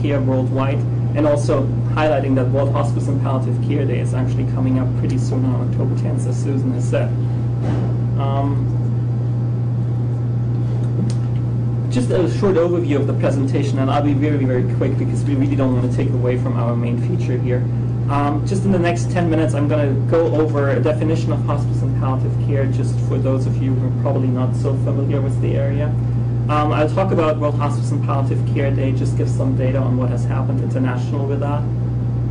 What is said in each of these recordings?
care worldwide, and also highlighting that World Hospice and Palliative Care Day is actually coming up pretty soon on October 10th, as Susan has said. Just a short overview of the presentation, and I'll be very, very quick because we really don't want to take away from our main feature here. Just in the next 10 minutes, I'm going to go over a definition of hospice and palliative care, just for those of you who are probably not so familiar with the area. I'll talk about World Hospice and Palliative Care Day, just give some data on what has happened international with that.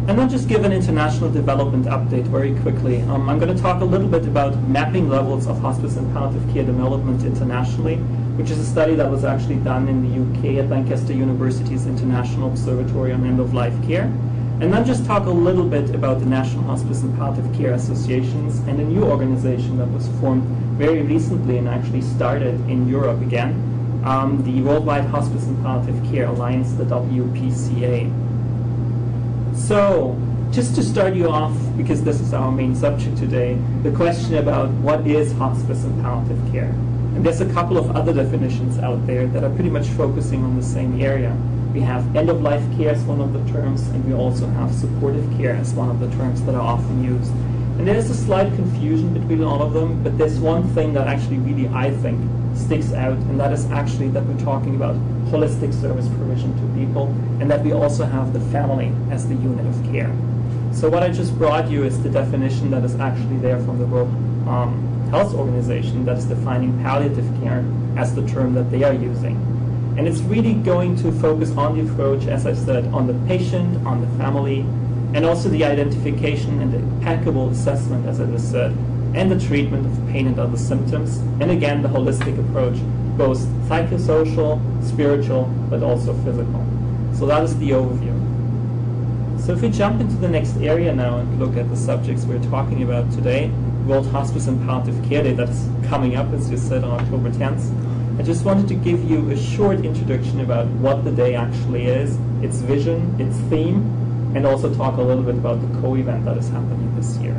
And then just give an international development update very quickly. I'm going to talk a little bit about mapping levels of hospice and palliative care development internationally, which is a study that was actually done in the UK at Lancaster University's International Observatory on End-of-Life Care. And then just talk a little bit about the National Hospice and Palliative Care Associations and a new organization that was formed very recently and actually started in Europe again, the Worldwide Hospice and Palliative Care Alliance, the WPCA. So, just to start you off, because this is our main subject today, the question about what is hospice and palliative care. And there's a couple of other definitions out there that are pretty much focusing on the same area. We have end-of-life care as one of the terms, and we also have supportive care as one of the terms that are often used. And there's a slight confusion between all of them, but there's one thing that actually really, I think, sticks out, and that is actually that we're talking about holistic service provision to people, and that we also have the family as the unit of care. So what I just brought you is the definition that is actually there from the World Health Organization that is defining palliative care as the term that they are using. And it's really going to focus on the approach, as I said, on the patient, on the family, and also the identification and the impeccable assessment, as I just said, and the treatment of pain and other symptoms. And again, the holistic approach, both psychosocial, spiritual, but also physical. So that is the overview. So if we jump into the next area now and look at the subjects we're talking about today, World Hospice and Palliative Care Day, that's coming up, as you said, on October 10th. I just wanted to give you a short introduction about what the day actually is, its vision, its theme, and also talk a little bit about the co-event that is happening this year.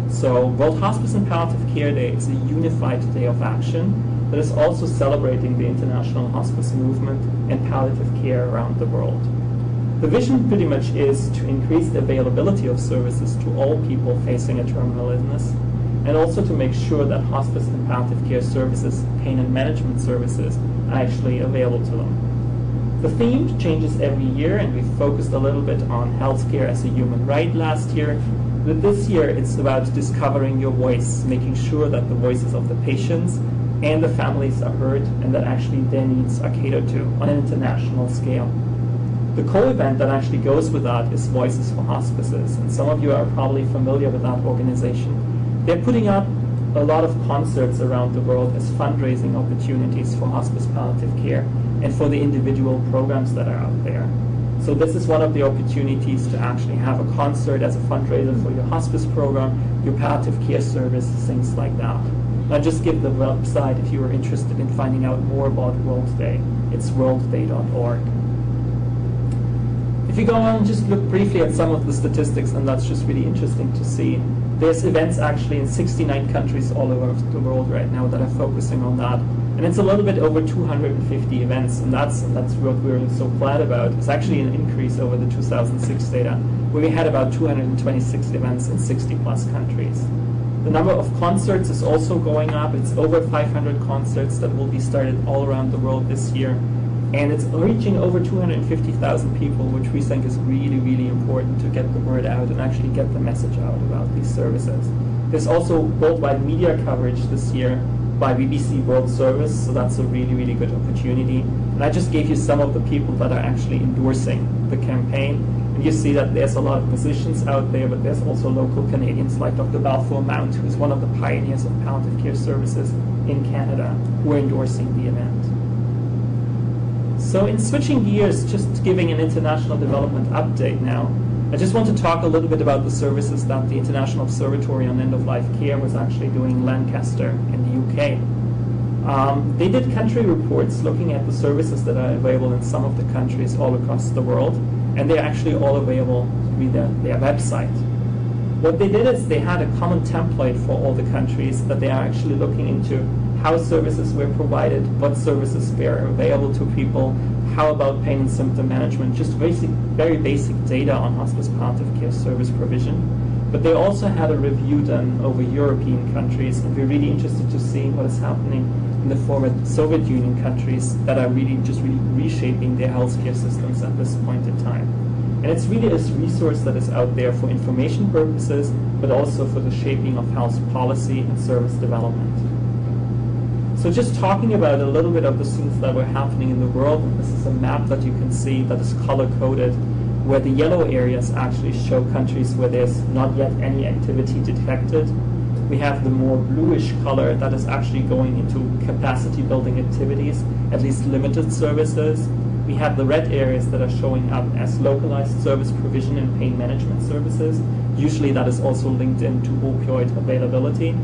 So World Hospice and Palliative Care Day is a unified day of action that is also celebrating the international hospice movement and palliative care around the world. The vision pretty much is to increase the availability of services to all people facing a terminal illness, and also to make sure that hospice and palliative care services, pain and management services, are actually available to them. The theme changes every year, and we focused a little bit on healthcare as a human right last year. But this year, it's about discovering your voice, making sure that the voices of the patients and the families are heard, and that actually their needs are catered to on an international scale. The co-event that actually goes with that is Voices for Hospices, and some of you are probably familiar with that organization. They're putting up a lot of concerts around the world as fundraising opportunities for hospice palliative care and for the individual programs that are out there. So this is one of the opportunities to actually have a concert as a fundraiser for your hospice program, your palliative care service, things like that. I'll just give the website if you are interested in finding out more about World Day. It's worldday.org. If you go on and just look briefly at some of the statistics, and that's just really interesting to see, there's events actually in 69 countries all over the world right now that are focusing on that. And it's a little bit over 250 events, and that's what we're so glad about. It's actually an increase over the 2006 data, where we had about 226 events in 60 plus countries. The number of concerts is also going up. It's over 500 concerts that will be started all around the world this year. And it's reaching over 250,000 people, which we think is really, really important to get the word out and actually get the message out about these services. There's also worldwide media coverage this year by BBC World Service, so that's a really, really good opportunity. And I just gave you some of the people that are actually endorsing the campaign. And you see that there's a lot of musicians out there, but there's also local Canadians like Dr. Balfour Mount, who's one of the pioneers of palliative care services in Canada, who are endorsing the event. So in switching gears, just giving an international development update now, I just want to talk a little bit about the services that the International Observatory on End-of-Life Care was actually doing in Lancaster in the UK. They did country reports looking at the services that are available in some of the countries all across the world, and they're actually all available through their website. What they did is they had a common template for all the countries that they are actually looking into how services were provided, what services were available to people, how about pain and symptom management, just very basic data on hospice palliative care service provision. But they also had a review done over European countries, and we're really interested to see what is happening in the former Soviet Union countries that are really reshaping their healthcare systems at this point in time. And it's really a resource that is out there for information purposes, but also for the shaping of health policy and service development. So just talking about a little bit of the things that were happening in the world, and this is a map that you can see that is color-coded, where the yellow areas actually show countries where there's not yet any activity detected. We have the more bluish color that is actually going into capacity building activities, at least limited services. We have the red areas that are showing up as localized service provision and pain management services. Usually that is also linked into opioid availability.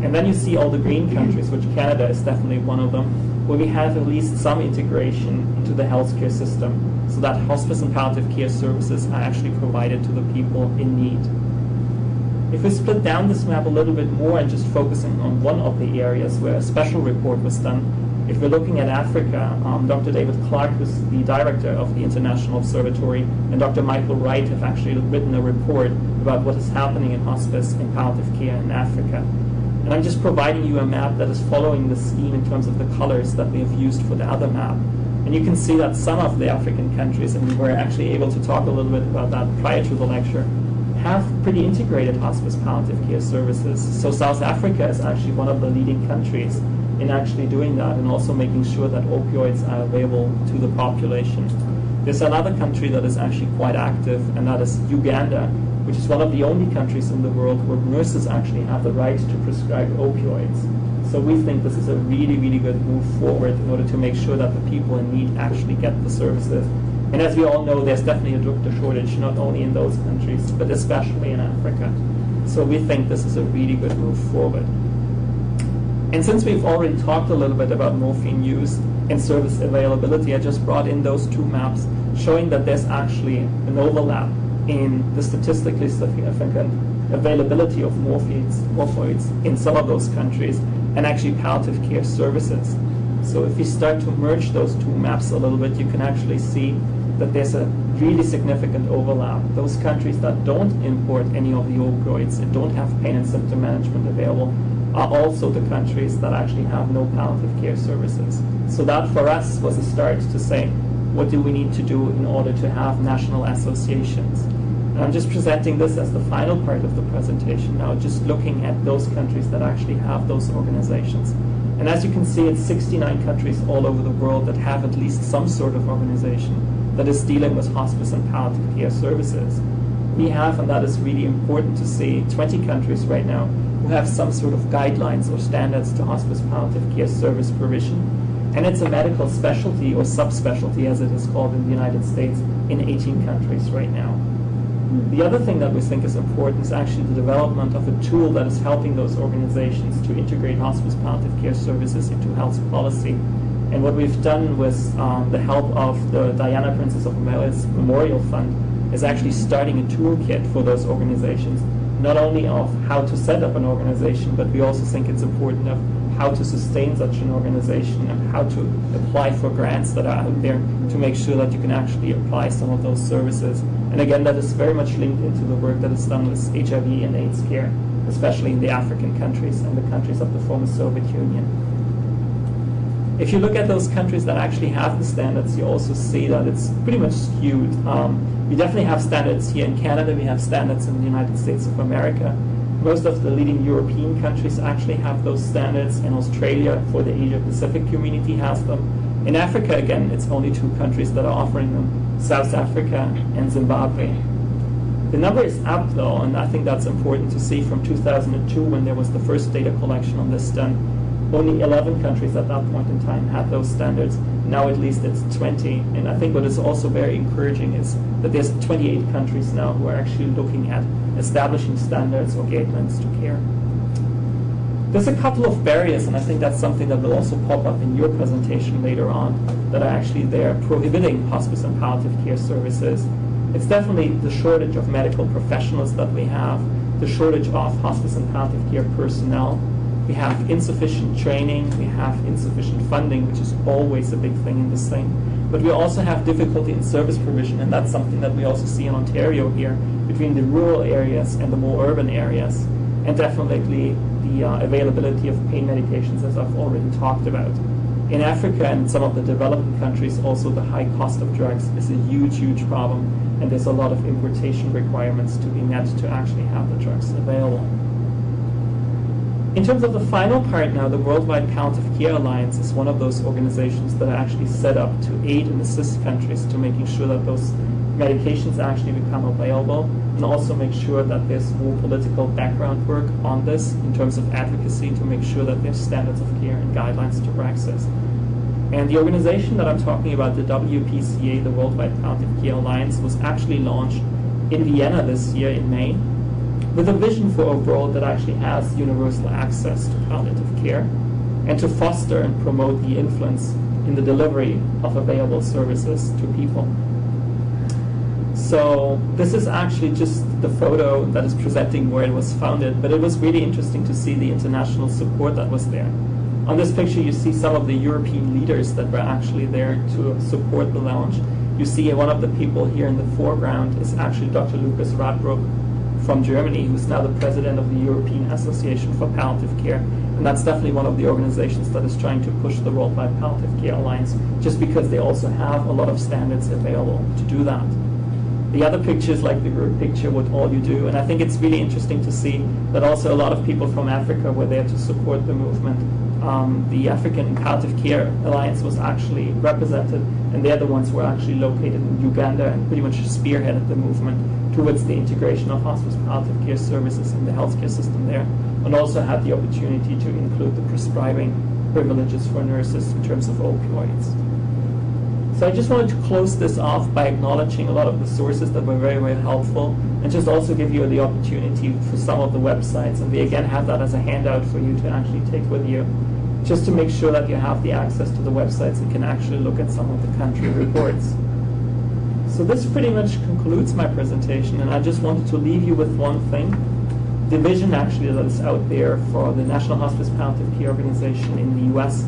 And then you see all the green countries, which Canada is definitely one of them, where we have at least some integration into the healthcare system, so that hospice and palliative care services are actually provided to the people in need. If we split down this map a little bit more and just focusing on one of the areas where a special report was done, if we're looking at Africa, Dr. David Clark, who's the director of the International Observatory, and Dr. Michael Wright have actually written a report about what is happening in hospice and palliative care in Africa. And I'm just providing you a map that is following the scheme in terms of the colors that we have used for the other map. And you can see that some of the African countries, and we were actually able to talk a little bit about that prior to the lecture, have pretty integrated hospice palliative care services. So South Africa is actually one of the leading countries in actually doing that, and also making sure that opioids are available to the population. There's another country that is actually quite active, and that is Uganda, which is one of the only countries in the world where nurses actually have the right to prescribe opioids. So we think this is a really, really good move forward in order to make sure that the people in need actually get the services. And as we all know, there's definitely a doctor shortage, not only in those countries, but especially in Africa. So we think this is a really good move forward. And since we've already talked a little bit about morphine use and service availability, I just brought in those two maps showing that there's actually an overlap in the statistically significant availability of morphoids in some of those countries, and actually palliative care services. So if you start to merge those two maps a little bit, you can actually see that there's a really significant overlap. Those countries that don't import any of the opioids and don't have pain and symptom management available are also the countries that actually have no palliative care services. So that for us was a start to say, what do we need to do in order to have national associations? And I'm just presenting this as the final part of the presentation now, just looking at those countries that actually have those organizations. And as you can see, it's 69 countries all over the world that have at least some sort of organization that is dealing with hospice and palliative care services. We have, and that is really important to see, 20 countries right now who have some sort of guidelines or standards to hospice palliative care service provision. And it's a medical specialty or subspecialty, as it is called in the United States, in 18 countries right now. The other thing that we think is important is actually the development of a tool that is helping those organizations to integrate hospice palliative care services into health policy. And what we've done with the help of the Diana Princess of Wales Memorial Fund is actually starting a toolkit for those organizations, not only of how to set up an organization, but we also think it's important of how to sustain such an organization and how to apply for grants that are out there to make sure that you can actually apply some of those services. And again, that is very much linked into the work that is done with HIV and AIDS care, especially in the African countries and the countries of the former Soviet Union. If you look at those countries that actually have the standards, you also see that it's pretty much skewed. We definitely have standards here in Canada, we have standards in the United States of America. Most of the leading European countries actually have those standards, and Australia for the Asia-Pacific community has them. In Africa, again, it's only two countries that are offering them, South Africa and Zimbabwe. The number is up though, and I think that's important to see. From 2002, when there was the first data collection on this done, only 11 countries at that point in time had those standards. Now at least it's 20. And I think what is also very encouraging is that there's 28 countries now who are actually looking at establishing standards or guidelines to care. There's a couple of barriers, and I think that's something that will also pop up in your presentation later on, that are actually there prohibiting hospice and palliative care services. It's definitely the shortage of medical professionals that we have, the shortage of hospice and palliative care personnel. We have insufficient training, we have insufficient funding, which is always a big thing in this thing. But we also have difficulty in service provision, and that's something that we also see in Ontario here, between the rural areas and the more urban areas, and definitely the availability of pain medications, as I've already talked about. In Africa and some of the developing countries, also the high cost of drugs is a huge, huge problem, and there's a lot of importation requirements to be met to actually have the drugs available. In terms of the final part now, the Worldwide Palliative Care Alliance is one of those organizations that are actually set up to aid and assist countries to making sure that those medications actually become available, and also make sure that there's more political background work on this in terms of advocacy to make sure that there's standards of care and guidelines to access. And the organization that I'm talking about, the WPCA, the Worldwide Palliative Care Alliance, was actually launched in Vienna this year in May, with a vision for a world that actually has universal access to palliative care, and to foster and promote the influence in the delivery of available services to people. So this is actually just the photo that is presenting where it was founded, but it was really interesting to see the international support that was there. On this picture you see some of the European leaders that were actually there to support the launch. You see one of the people here in the foreground is actually Dr. Lucas Radbruch from Germany, who's now the president of the European Association for Palliative Care. And that's definitely one of the organizations that is trying to push the Worldwide Palliative Care Alliance, just because they also have a lot of standards available to do that. The other pictures, like the group picture, What All You Do, and I think it's really interesting to see that also a lot of people from Africa were there to support the movement. The African Palliative Care Alliance was actually represented, and they're the ones who are actually located in Uganda and pretty much spearheaded the movement towards the integration of hospice palliative care services in the healthcare system there, and also had the opportunity to include the prescribing privileges for nurses in terms of opioids. So I just wanted to close this off by acknowledging a lot of the sources that were very, very helpful, and just also give you the opportunity for some of the websites, and we again have that as a handout for you to actually take with you, just to make sure that you have the access to the websites and can actually look at some of the country reports. So this pretty much concludes my presentation, and I just wanted to leave you with one thing. The vision actually that is out there for the National Hospice Palliative Care Organization in the US,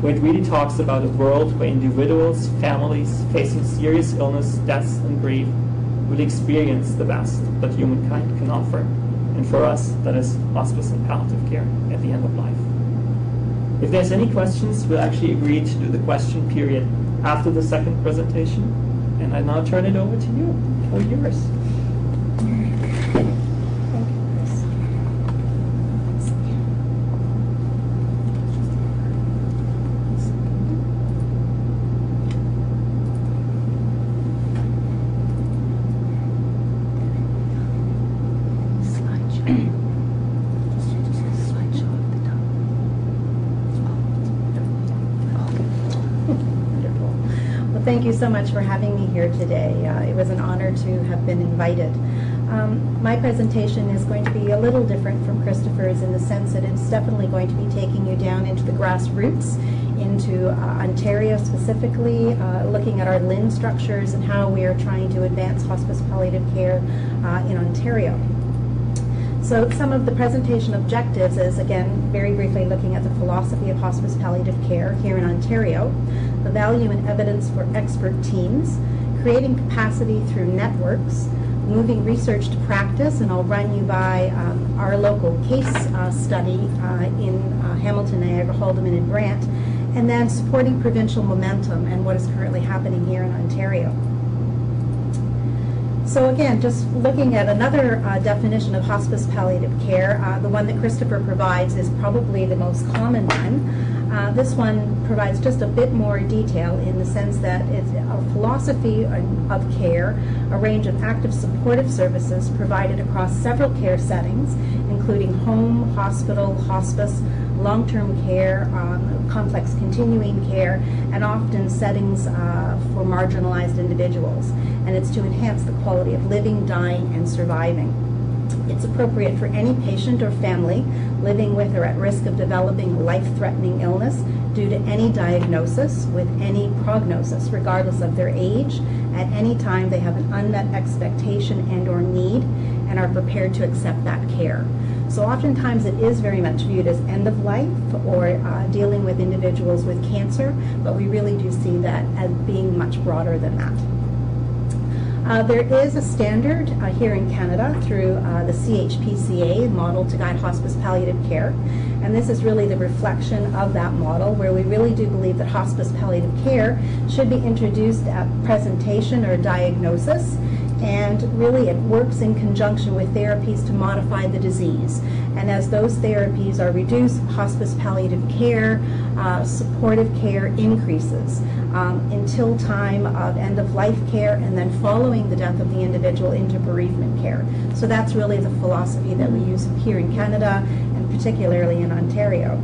where it really talks about a world where individuals, families facing serious illness, deaths, and grief will experience the best that humankind can offer. And for us, that is hospice and palliative care at the end of life. If there's any questions, we'll actually agree to do the question period after the second presentation. And I now turn it over to you. All yours. Thank you so much for having me here today. It was an honor to have been invited. My presentation is going to be a little different from Christopher's in the sense that it's definitely going to be taking you down into the grassroots, into Ontario specifically, looking at our LIN structures and how we are trying to advance hospice palliative care in Ontario. So some of the presentation objectives is, again, very briefly looking at the philosophy of hospice palliative care here in Ontario, the value and evidence for expert teams, creating capacity through networks, moving research to practice, and I'll run you by our local case study in Hamilton, Niagara, Haldimand, and Brant, and then supporting provincial momentum and what is currently happening here in Ontario. So again, just looking at another definition of hospice palliative care, the one that Christopher provides is probably the most common one. This one provides just a bit more detail in the sense that it's a philosophy of care, a range of active supportive services provided across several care settings, including home, hospital, hospice, long-term care, complex continuing care, and often settings for marginalized individuals. And it's to enhance the quality of living, dying, and surviving. It's appropriate for any patient or family living with or at risk of developing life-threatening illness due to any diagnosis with any prognosis, regardless of their age at any time they have an unmet expectation and or need and are prepared to accept that care. So oftentimes it is very much viewed as end of life or dealing with individuals with cancer, but we really do see that as being much broader than that. There is a standard here in Canada through the CHPCA, Model to Guide Hospice Palliative Care, and this is really the reflection of that model, where we really do believe that hospice palliative care should be introduced at presentation or diagnosis, and really it works in conjunction with therapies to modify the disease. And as those therapies are reduced, hospice palliative care, supportive care increases until time of end-of-life care, and then following the death of the individual into bereavement care. So that's really the philosophy that we use here in Canada, and particularly in Ontario.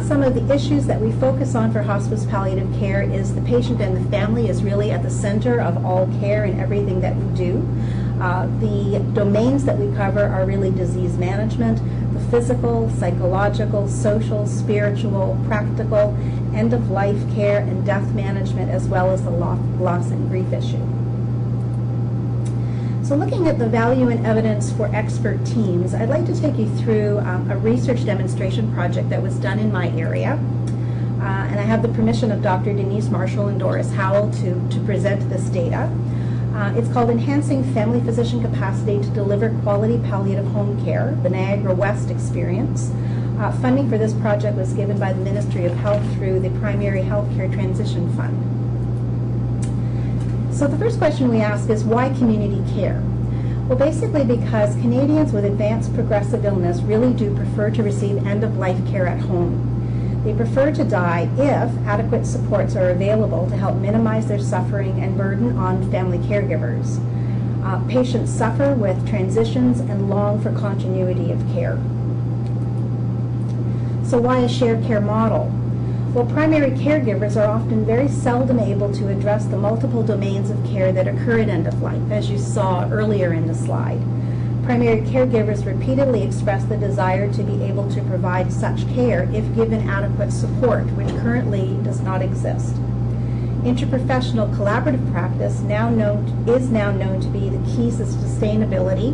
Some of the issues that we focus on for hospice palliative care is the patient and the family is really at the center of all care and everything that we do. The domains that we cover are really disease management, the physical, psychological, social, spiritual, practical, end-of-life care, and death management, as well as the loss and grief issue. So looking at the value and evidence for expert teams, I'd like to take you through a research demonstration project that was done in my area. And I have the permission of Dr. Denise Marshall and Doris Howell to present this data. It's called Enhancing Family Physician Capacity to Deliver Quality Palliative Home Care, the Niagara West Experience. Funding for this project was given by the Ministry of Health through the Primary Healthcare Transition Fund. So the first question we ask is, why community care? Well, basically because Canadians with advanced progressive illness really do prefer to receive end-of-life care at home. They prefer to die if adequate supports are available to help minimize their suffering and burden on family caregivers. Patients suffer with transitions and long for continuity of care. So why a shared care model? Well, primary caregivers are often very seldom able to address the multiple domains of care that occur at end of life, as you saw earlier in the slide. Primary caregivers repeatedly express the desire to be able to provide such care if given adequate support, which currently does not exist. Interprofessional collaborative practice is now known to be the keys to sustainability,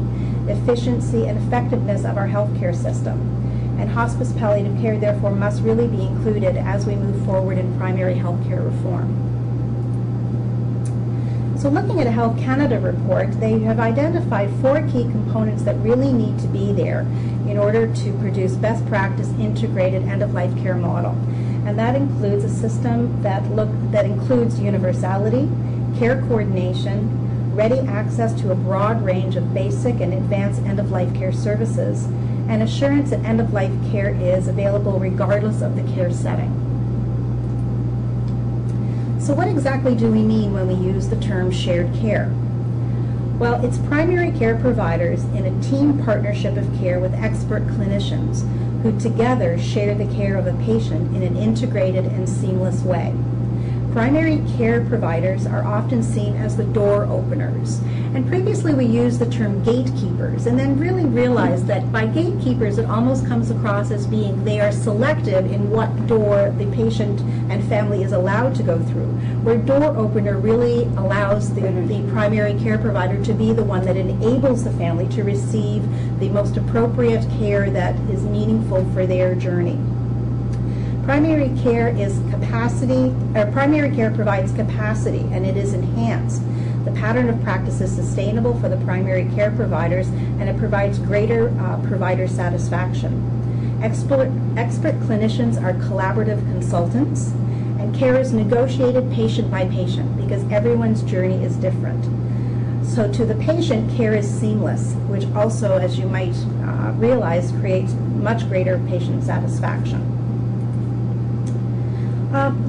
efficiency, and effectiveness of our healthcare system. And hospice palliative care, therefore, must really be included as we move forward in primary health care reform. So looking at a Health Canada report, they have identified 4 key components that really need to be there in order to produce best practice integrated end-of-life care model. And that includes a system that includes universality, care coordination, ready access to a broad range of basic and advanced end-of-life care services, and assurance that end-of-life care is available regardless of the care setting. So what exactly do we mean when we use the term shared care? Well, it's primary care providers in a team partnership of care with expert clinicians who together share the care of a patient in an integrated and seamless way. Primary care providers are often seen as the door openers. And previously we used the term gatekeepers, and then really realized that by gatekeepers it almost comes across as being they are selective in what door the patient and family is allowed to go through, where door opener really allows the primary care provider to be the one that enables the family to receive the most appropriate care that is meaningful for their journey. Primary care provides capacity, and it is enhanced. The pattern of practice is sustainable for the primary care providers, and it provides greater provider satisfaction. Expert clinicians are collaborative consultants, and care is negotiated patient by patient because everyone's journey is different. So to the patient, care is seamless, which also, as you might realize, creates much greater patient satisfaction.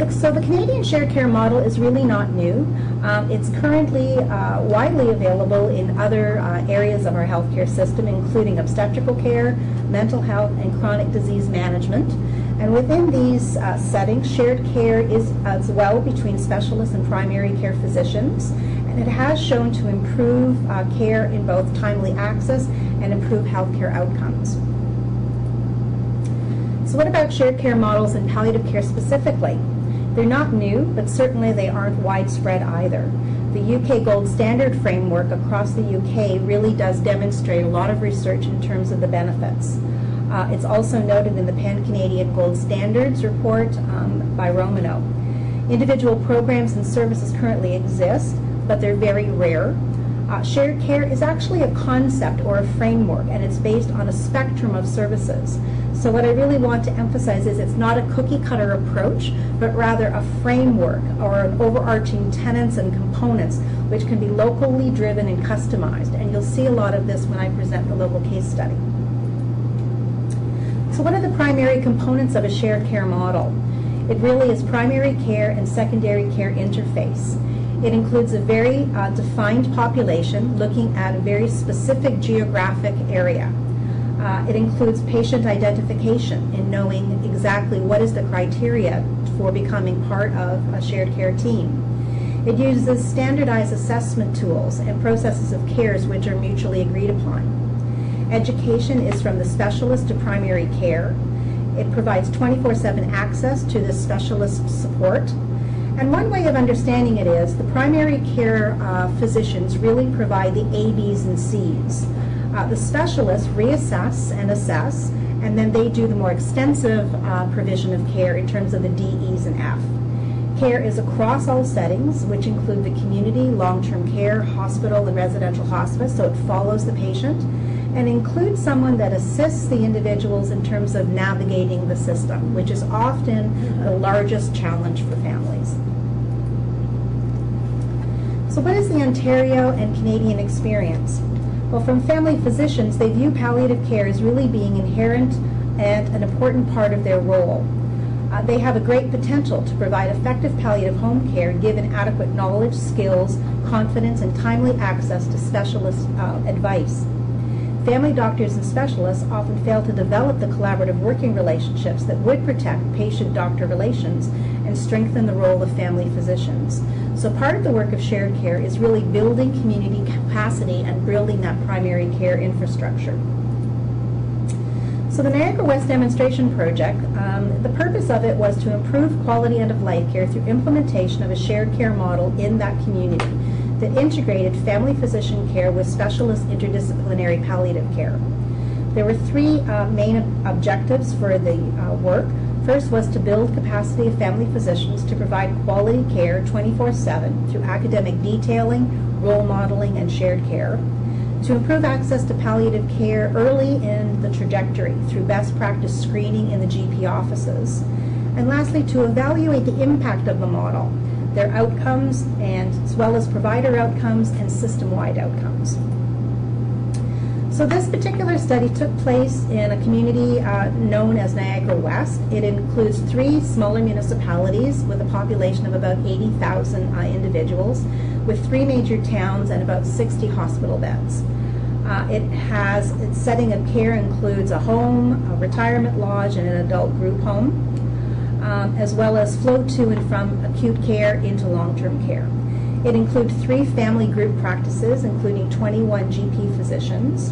So the Canadian shared care model is really not new. It's currently widely available in other areas of our healthcare system, including obstetrical care, mental health, and chronic disease management. And within these settings, shared care is as well between specialists and primary care physicians. And it has shown to improve care in both timely access and improve healthcare outcomes. So what about shared care models and palliative care specifically? They're not new, but certainly they aren't widespread either. The UK Gold Standard framework across the UK really does demonstrate a lot of research in terms of the benefits. It's also noted in the Pan-Canadian Gold Standards report by Romano. Individual programs and services currently exist, but they're very rare. Shared care is actually a concept or a framework, and it's based on a spectrum of services. So what I really want to emphasize is it's not a cookie-cutter approach, but rather a framework or an overarching tenets and components which can be locally driven and customized. And you'll see a lot of this when I present the local case study. So what are the primary components of a shared care model? It really is primary care and secondary care interface. It includes a very defined population looking at a very specific geographic area. It includes patient identification and knowing exactly what is the criteria for becoming part of a shared care team. It uses standardized assessment tools and processes of cares which are mutually agreed upon. Education is from the specialist to primary care. It provides 24/7 access to the specialist support. And one way of understanding it is the primary care physicians really provide the A, B's, and C's. The specialists reassess and assess, and then they do the more extensive provision of care in terms of the D, E's, and F. Care is across all settings, which include the community, long-term care, hospital, and residential hospice, so it follows the patient, and includes someone that assists the individuals in terms of navigating the system, which is often the largest challenge for families. So what is the Ontario and Canadian experience? Well, from family physicians, they view palliative care as really being inherent and an important part of their role. They have a great potential to provide effective palliative home care given adequate knowledge, skills, confidence, and timely access to specialist advice. Family doctors and specialists often fail to develop the collaborative working relationships that would protect patient-doctor relations and strengthen the role of family physicians. So part of the work of shared care is really building community capacity and building that primary care infrastructure. So the Niagara West Demonstration Project, the purpose of it was to improve quality end-of-life care through implementation of a shared care model in that community that integrated family physician care with specialist interdisciplinary palliative care. There were three main objectives for the work. First was to build capacity of family physicians to provide quality care 24/7 through academic detailing, role modeling, and shared care. To improve access to palliative care early in the trajectory through best practice screening in the GP offices. And lastly, to evaluate the impact of the model, their outcomes, and as well as provider outcomes and system-wide outcomes. So this particular study took place in a community known as Niagara West. It includes 3 smaller municipalities with a population of about 80,000 individuals, with 3 major towns and about 60 hospital beds. Its setting of care includes a home, a retirement lodge, and an adult group home, as well as flow to and from acute care into long-term care. It includes 3 family group practices, including 21 GP physicians.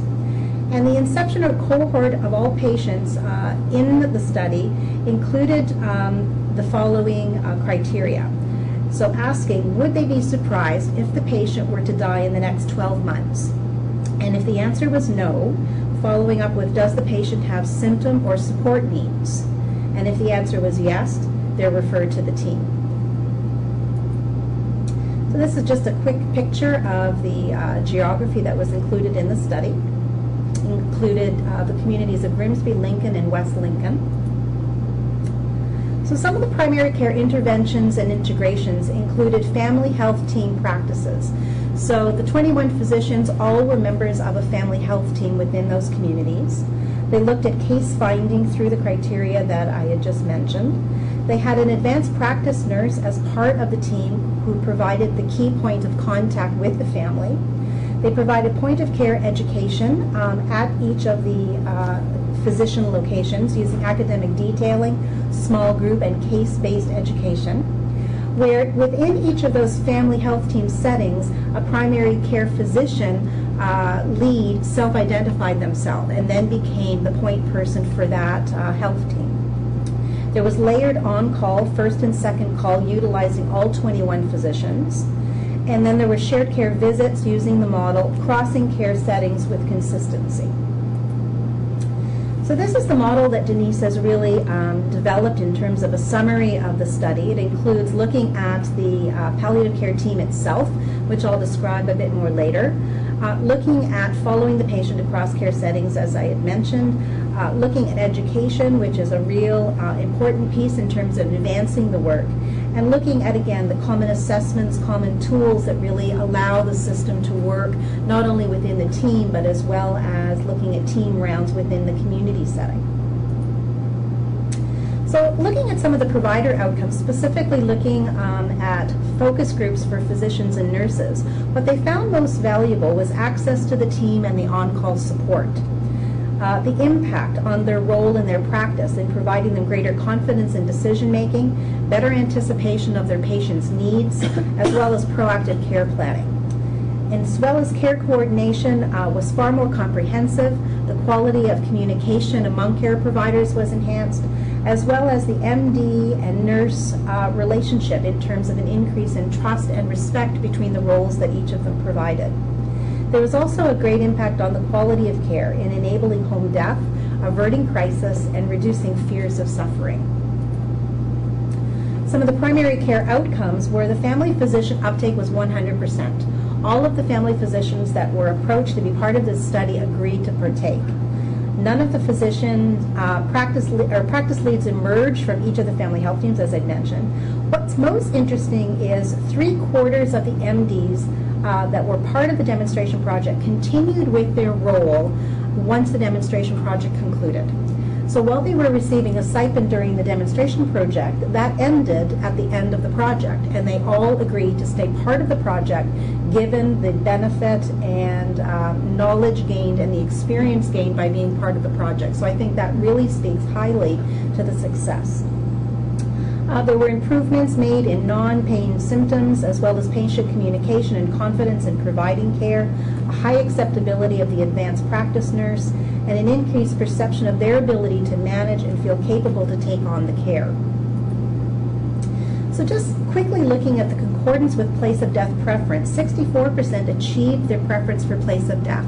And the inception of a cohort of all patients in the study included the following criteria. So asking, would they be surprised if the patient were to die in the next 12 months? And if the answer was no, following up with, does the patient have symptom or support needs? And if the answer was yes, they're referred to the team. So this is just a quick picture of the geography that was included in the study. Included the communities of Grimsby, Lincoln, and West Lincoln. So some of the primary care interventions and integrations included family health team practices. So the 21 physicians all were members of a family health team within those communities. They looked at case finding through the criteria that I had just mentioned. They had an advanced practice nurse as part of the team who provided the key point of contact with the family. They provided point of care education at each of the physician locations using academic detailing, small group, and case-based education, where within each of those family health team settings, a primary care physician lead self-identified themselves and then became the point person for that health team. There was layered on-call, first and second call, utilizing all 21 physicians. And then there were shared care visits using the model, crossing care settings with consistency. So this is the model that Denise has really developed in terms of a summary of the study. It includes looking at the palliative care team itself, which I'll describe a bit more later, looking at following the patient across care settings, as I had mentioned, looking at education, which is a real important piece in terms of advancing the work, and looking at, again, the common assessments, common tools that really allow the system to work not only within the team, but as well as looking at team rounds within the community setting. So looking at some of the provider outcomes, specifically looking at focus groups for physicians and nurses, what they found most valuable was access to the team and the on-call support. The impact on their role in their practice in providing them greater confidence in decision-making, better anticipation of their patients' needs, as well as proactive care planning. And as well as care coordination was far more comprehensive. The quality of communication among care providers was enhanced, as well as the MD and nurse relationship in terms of an increase in trust and respect between the roles that each of them provided. There was also a great impact on the quality of care in enabling home death, averting crisis, and reducing fears of suffering. Some of the primary care outcomes were the family physician uptake was 100%. All of the family physicians that were approached to be part of this study agreed to partake. None of the physician practice leads emerged from each of the family health teams, as I mentioned. What's most interesting is 3/4 of the MDs that were part of the demonstration project continued with their role once the demonstration project concluded. So while they were receiving a stipend during the demonstration project, that ended at the end of the project, and they all agreed to stay part of the project given the benefit and knowledge gained and the experience gained by being part of the project. So I think that really speaks highly to the success. There were improvements made in non-pain symptoms, as well as patient communication and confidence in providing care, a high acceptability of the advanced practice nurse, and an increased perception of their ability to manage and feel capable to take on the care. So just quickly looking at the concordance with place of death preference, 64% achieved their preference for place of death,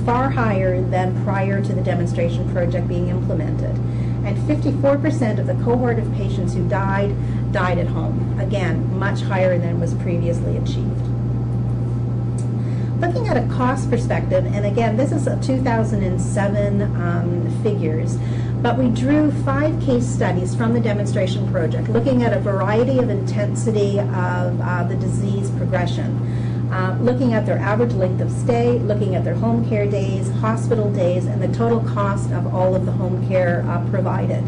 far higher than prior to the demonstration project being implemented. And 54% of the cohort of patients who died at home. Again, much higher than was previously achieved. Looking at a cost perspective, and again, this is a 2007 figures, but we drew 5 case studies from the demonstration project, looking at a variety of intensity of the disease progression. Looking at their average length of stay, looking at their home care days, hospital days, and the total cost of all of the home care provided.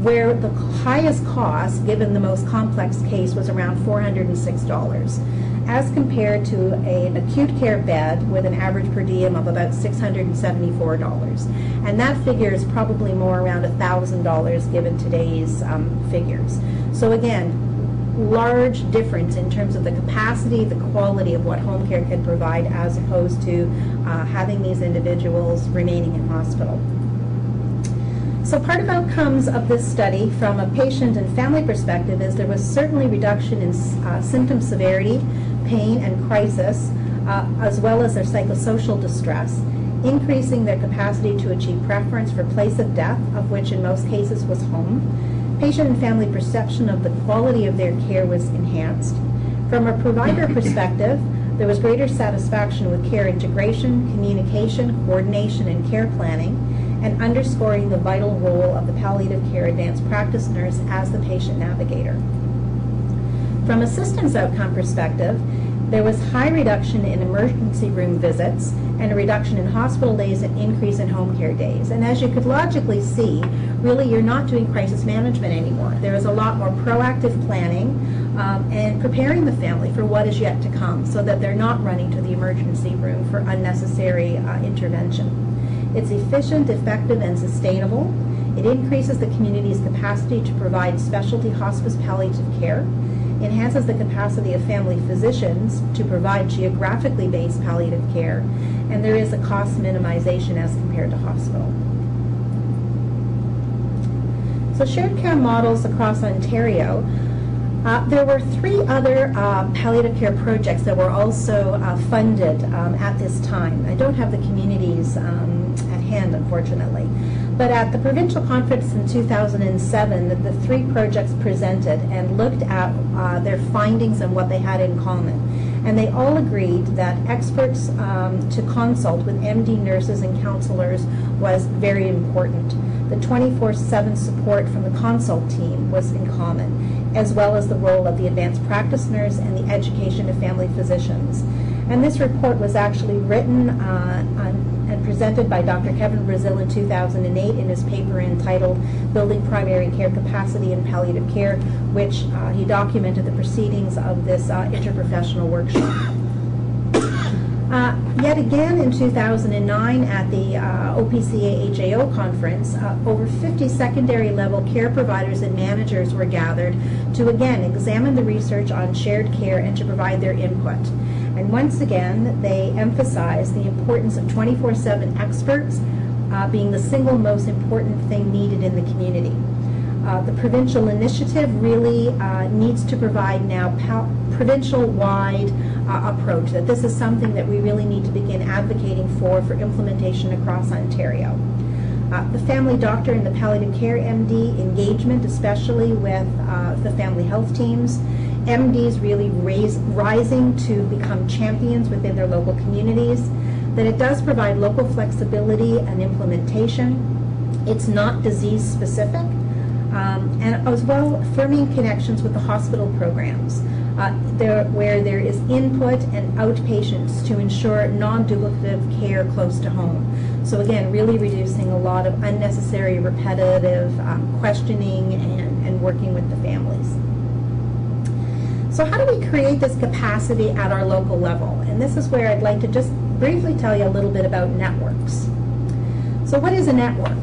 Where the highest cost, given the most complex case, was around $406, as compared to an acute care bed with an average per diem of about $674. And that figure is probably more around $1,000 given today's figures. So again, large difference in terms of the capacity, the quality of what home care can provide, as opposed to having these individuals remaining in hospital. So part of outcomes of this study from a patient and family perspective is there was certainly reduction in symptom severity, pain, and crisis, as well as their psychosocial distress, increasing their capacity to achieve preference for place of death, of which in most cases was home. Patient and family perception of the quality of their care was enhanced. From a provider perspective, there was greater satisfaction with care integration, communication, coordination, and care planning, and underscoring the vital role of the palliative care advanced practice nurse as the patient navigator. From a systems outcome perspective, there was high reduction in emergency room visits and a reduction in hospital days and increase in home care days. And as you could logically see, really you're not doing crisis management anymore. There is a lot more proactive planning and preparing the family for what is yet to come so that they're not running to the emergency room for unnecessary intervention. It's efficient, effective, and sustainable. It increases the community's capacity to provide specialty hospice palliative care, enhances the capacity of family physicians to provide geographically based palliative care, and there is a cost minimization as compared to hospital. So shared care models across Ontario. There were 3 other palliative care projects that were also funded at this time. I don't have the communities at hand, unfortunately. But at the provincial conference in 2007, the 3 projects presented and looked at their findings and what they had in common. And they all agreed that experts to consult with MD nurses and counselors was very important. The 24/7 support from the consult team was in common, as well as the role of the advanced practice nurse and the education of family physicians. And this report was actually written and presented by Dr. Kevin Brazil in 2008 in his paper entitled Building Primary Care Capacity in Palliative Care, which he documented the proceedings of this interprofessional workshop. Yet again in 2009 at the OPCA-HAO conference, over 50 secondary level care providers and managers were gathered to again examine the research on shared care and to provide their input. And once again, they emphasized the importance of 24/7 experts being the single most important thing needed in the community. The provincial initiative really needs to provide now provincial-wide approach, that this is something that we really need to begin advocating for implementation across Ontario. The family doctor and the palliative care MD engagement, especially with the family health teams, MDs really rising to become champions within their local communities, that it does provide local flexibility and implementation. It's not disease specific, and as well firming connections with the hospital programs, where there is input and outpatients to ensure non-duplicative care close to home. So again, really reducing a lot of unnecessary repetitive questioning and working with the families. So how do we create this capacity at our local level? And this is where I'd like to just briefly tell you a little bit about networks. So what is a network?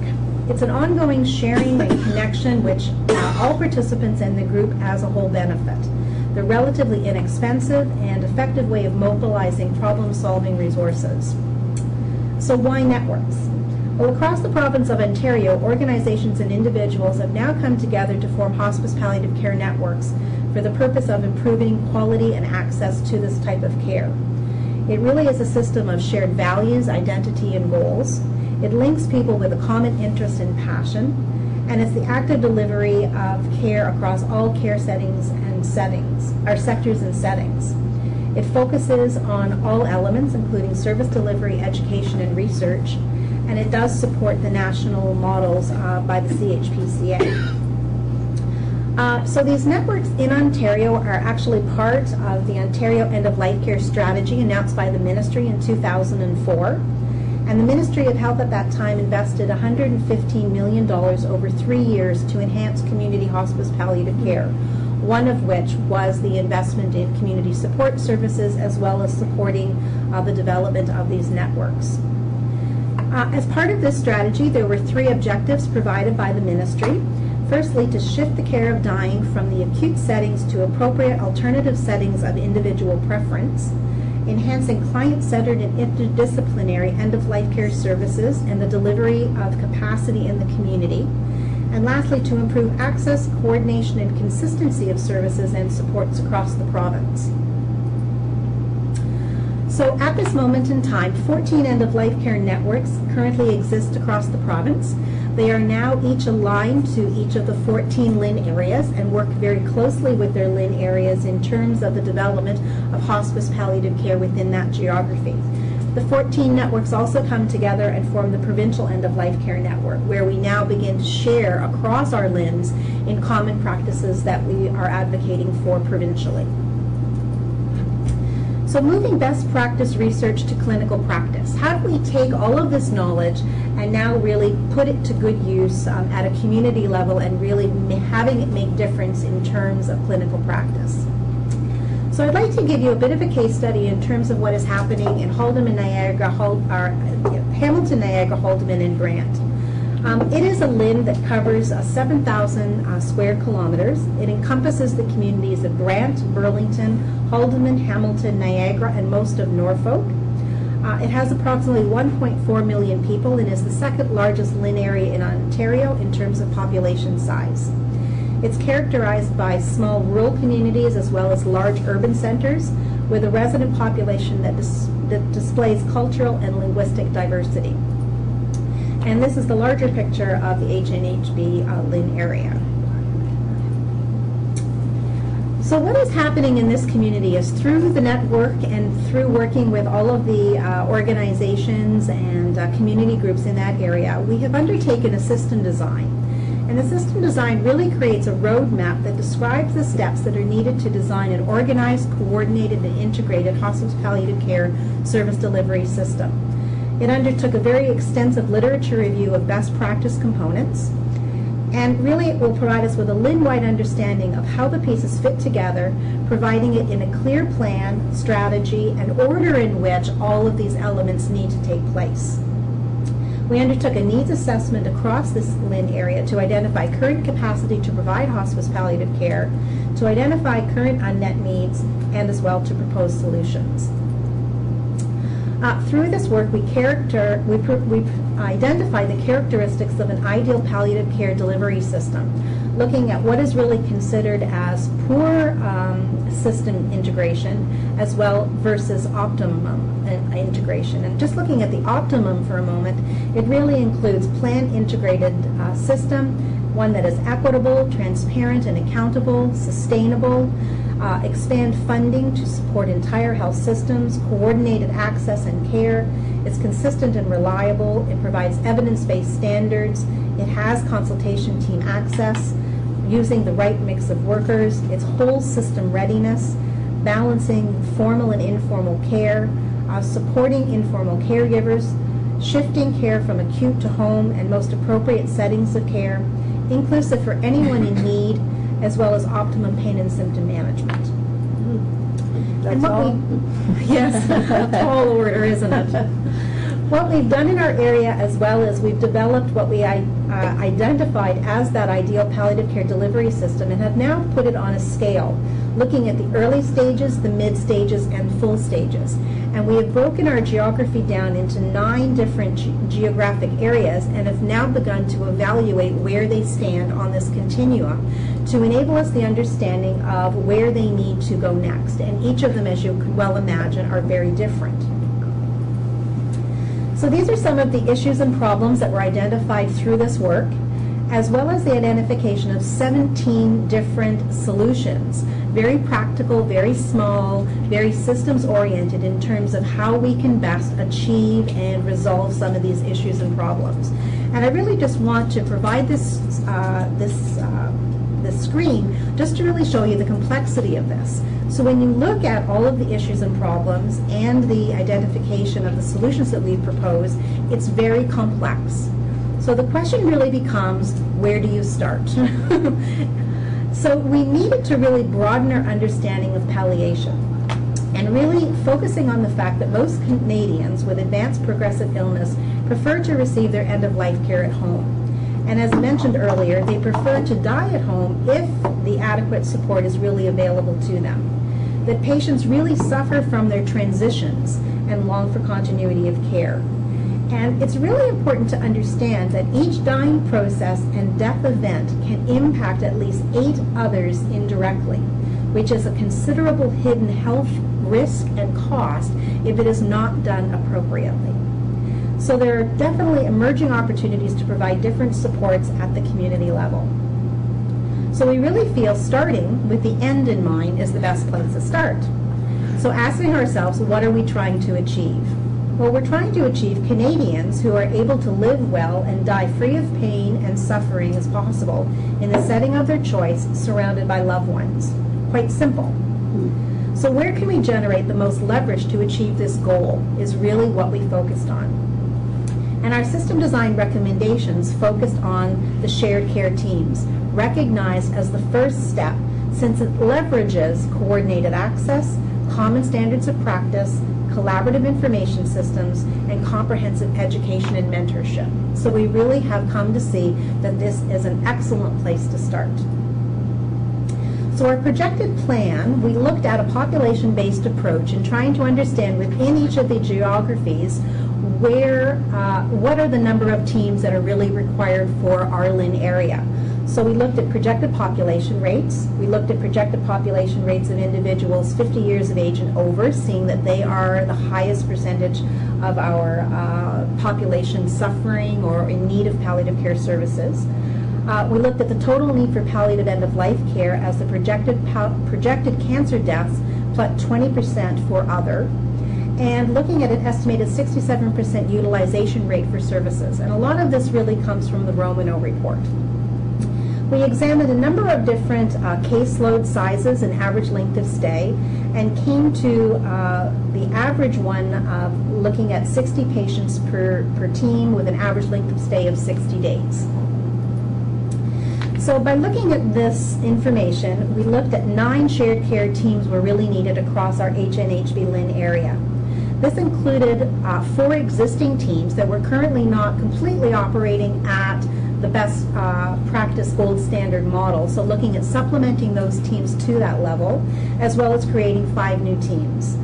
It's an ongoing sharing and connection which all participants in the group as a whole benefit. They're relatively inexpensive and effective way of mobilizing problem-solving resources. So why networks? Well, across the province of Ontario, organizations and individuals have now come together to form hospice palliative care networks for the purpose of improving quality and access to this type of care. It really is a system of shared values, identity, and goals. It links people with a common interest and passion, and it's the active delivery of care across all care settings and sectors and settings. It focuses on all elements, including service delivery, education, and research, and it does support the national models by the CHPCA. So these networks in Ontario are actually part of the Ontario End-of-Life Care Strategy announced by the Ministry in 2004. And the Ministry of Health at that time invested $115 million over 3 years to enhance community hospice palliative care, one of which was the investment in community support services as well as supporting the development of these networks. As part of this strategy, there were 3 objectives provided by the Ministry. Firstly, to shift the care of dying from the acute settings to appropriate alternative settings of individual preference, enhancing client-centered and interdisciplinary end-of-life care services and the delivery of capacity in the community, and lastly, to improve access, coordination, and consistency of services and supports across the province. So at this moment in time, 14 end-of-life care networks currently exist across the province. They are now each aligned to each of the 14 LHIN areas and work very closely with their LHIN areas in terms of the development of hospice palliative care within that geography. The 14 networks also come together and form the Provincial End-of-Life Care Network, where we now begin to share across our LHINs in common practices that we are advocating for provincially. So moving best practice research to clinical practice. How do we take all of this knowledge and now really put it to good use at a community level and really having it make difference in terms of clinical practice? So I'd like to give you a bit of a case study in terms of what is happening in Haldimand, Niagara, Hamilton, Niagara, Haldimand, and Grant. It is a LHIN that covers 7,000 square kilometers. It encompasses the communities of Grant, Burlington, Haldimand, Hamilton, Niagara, and most of Norfolk. It has approximately 1.4 million people and is the second largest LHIN area in Ontario in terms of population size. It's characterized by small rural communities as well as large urban centers with a resident population that displays cultural and linguistic diversity. And this is the larger picture of the HNHB LHIN area. So what is happening in this community is through the network and through working with all of the organizations and community groups in that area, we have undertaken a system design. And the system design really creates a roadmap that describes the steps that are needed to design an organized, coordinated, and integrated hospice palliative care service delivery system. It undertook a very extensive literature review of best practice components, and really it will provide us with a LHIN-wide understanding of how the pieces fit together, providing it in a clear plan, strategy, and order in which all of these elements need to take place. We undertook a needs assessment across this LHIN area to identify current capacity to provide hospice palliative care, to identify current unmet needs, and as well to propose solutions. Through this work, we identify the characteristics of an ideal palliative care delivery system, looking at what is really considered as poor system integration as well versus optimum integration. And just looking at the optimum for a moment, it really includes plan integrated system, one that is equitable, transparent, and accountable, sustainable, expand funding to support entire health systems, coordinated access and care. It's consistent and reliable. It provides evidence-based standards. It has consultation team access, using the right mix of workers. It's whole system readiness, balancing formal and informal care, supporting informal caregivers, shifting care from acute to home and most appropriate settings of care, inclusive for anyone in need, as well as optimum pain and symptom management. That's all? Yes, a tall order, isn't it? What we've done in our area as well is we've developed what we identified as that ideal palliative care delivery system and have now put it on a scale, looking at the early stages, the mid stages, and full stages. And we have broken our geography down into 9 different geographic areas and have now begun to evaluate where they stand on this continuum to enable us the understanding of where they need to go next. And each of them, as you could well imagine, are very different. So these are some of the issues and problems that were identified through this work, as well as the identification of 17 different solutions, very practical, very small, very systems-oriented in terms of how we can best achieve and resolve some of these issues and problems. And I really just want to provide this screen just to really show you the complexity of this. So when you look at all of the issues and problems and the identification of the solutions that we've proposed, it's very complex. So the question really becomes, where do you start? So we needed to really broaden our understanding of palliation and really focusing on the fact that most Canadians with advanced progressive illness prefer to receive their end-of-life care at home. And as mentioned earlier, they prefer to die at home if the adequate support is really available to them. That patients really suffer from their transitions and long for continuity of care. And it's really important to understand that each dying process and death event can impact at least 8 others indirectly, which is a considerable hidden health risk and cost if it is not done appropriately. So there are definitely emerging opportunities to provide different supports at the community level. So we really feel starting with the end in mind is the best place to start. So asking ourselves, what are we trying to achieve? Well, we're trying to achieve Canadians who are able to live well and die free of pain and suffering as possible in the setting of their choice, surrounded by loved ones. Quite simple. So where can we generate the most leverage to achieve this goal is really what we focused on. And our system design recommendations focused on the shared care teams, recognized as the first step since it leverages coordinated access, common standards of practice, collaborative information systems, and comprehensive education and mentorship. So we really have come to see that this is an excellent place to start. So our projected plan, we looked at a population-based approach in trying to understand within each of the geographies what are the number of teams that are really required for our LIN area. So we looked at projected population rates. We looked at projected population rates of individuals 50 years of age and over, seeing that they are the highest percentage of our population suffering or in need of palliative care services. We looked at the total need for palliative end-of-life care as the projected cancer deaths plus 20% for other, and looking at an estimated 67% utilization rate for services. And a lot of this really comes from the Romano report. We examined a number of different caseload sizes and average length of stay, and came to the average one of looking at 60 patients per team with an average length of stay of 60 days. So by looking at this information, we looked at 9 shared care teams were really needed across our HNHB LIN area. This included 4 existing teams that were currently not completely operating at the best practice gold standard model. So looking at supplementing those teams to that level, as well as creating 5 new teams.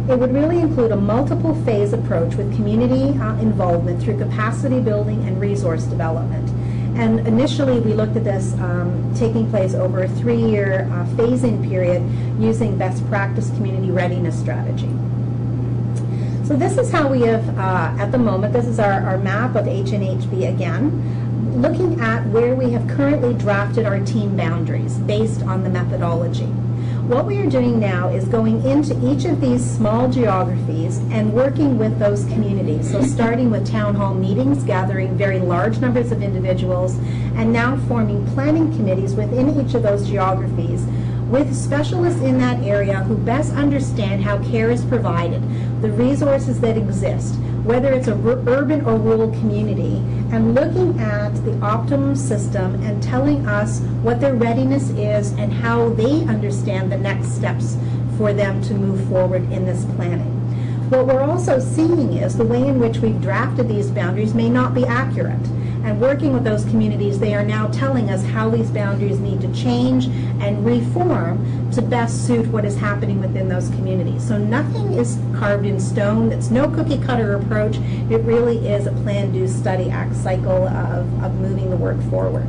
It would really include a multiple phase approach with community involvement through capacity building and resource development. And initially we looked at this taking place over a 3-year phase-in period using best practice community readiness strategy. So this is how we have, at the moment, this is our map of HNHB again, looking at where we have currently drafted our team boundaries based on the methodology. What we are doing now is going into each of these small geographies and working with those communities. So starting with town hall meetings, gathering very large numbers of individuals, and now forming planning committees within each of those geographies with specialists in that area who best understand how care is provided, the resources that exist, whether it's a urban or rural community, and looking at the optimum system and telling us what their readiness is and how they understand the next steps for them to move forward in this planning. What we're also seeing is the way in which we've drafted these boundaries may not be accurate. And working with those communities, they are now telling us how these boundaries need to change and reform to best suit what is happening within those communities. So nothing is carved in stone. It's no cookie cutter approach. It really is a plan, do, study, act cycle of moving the work forward.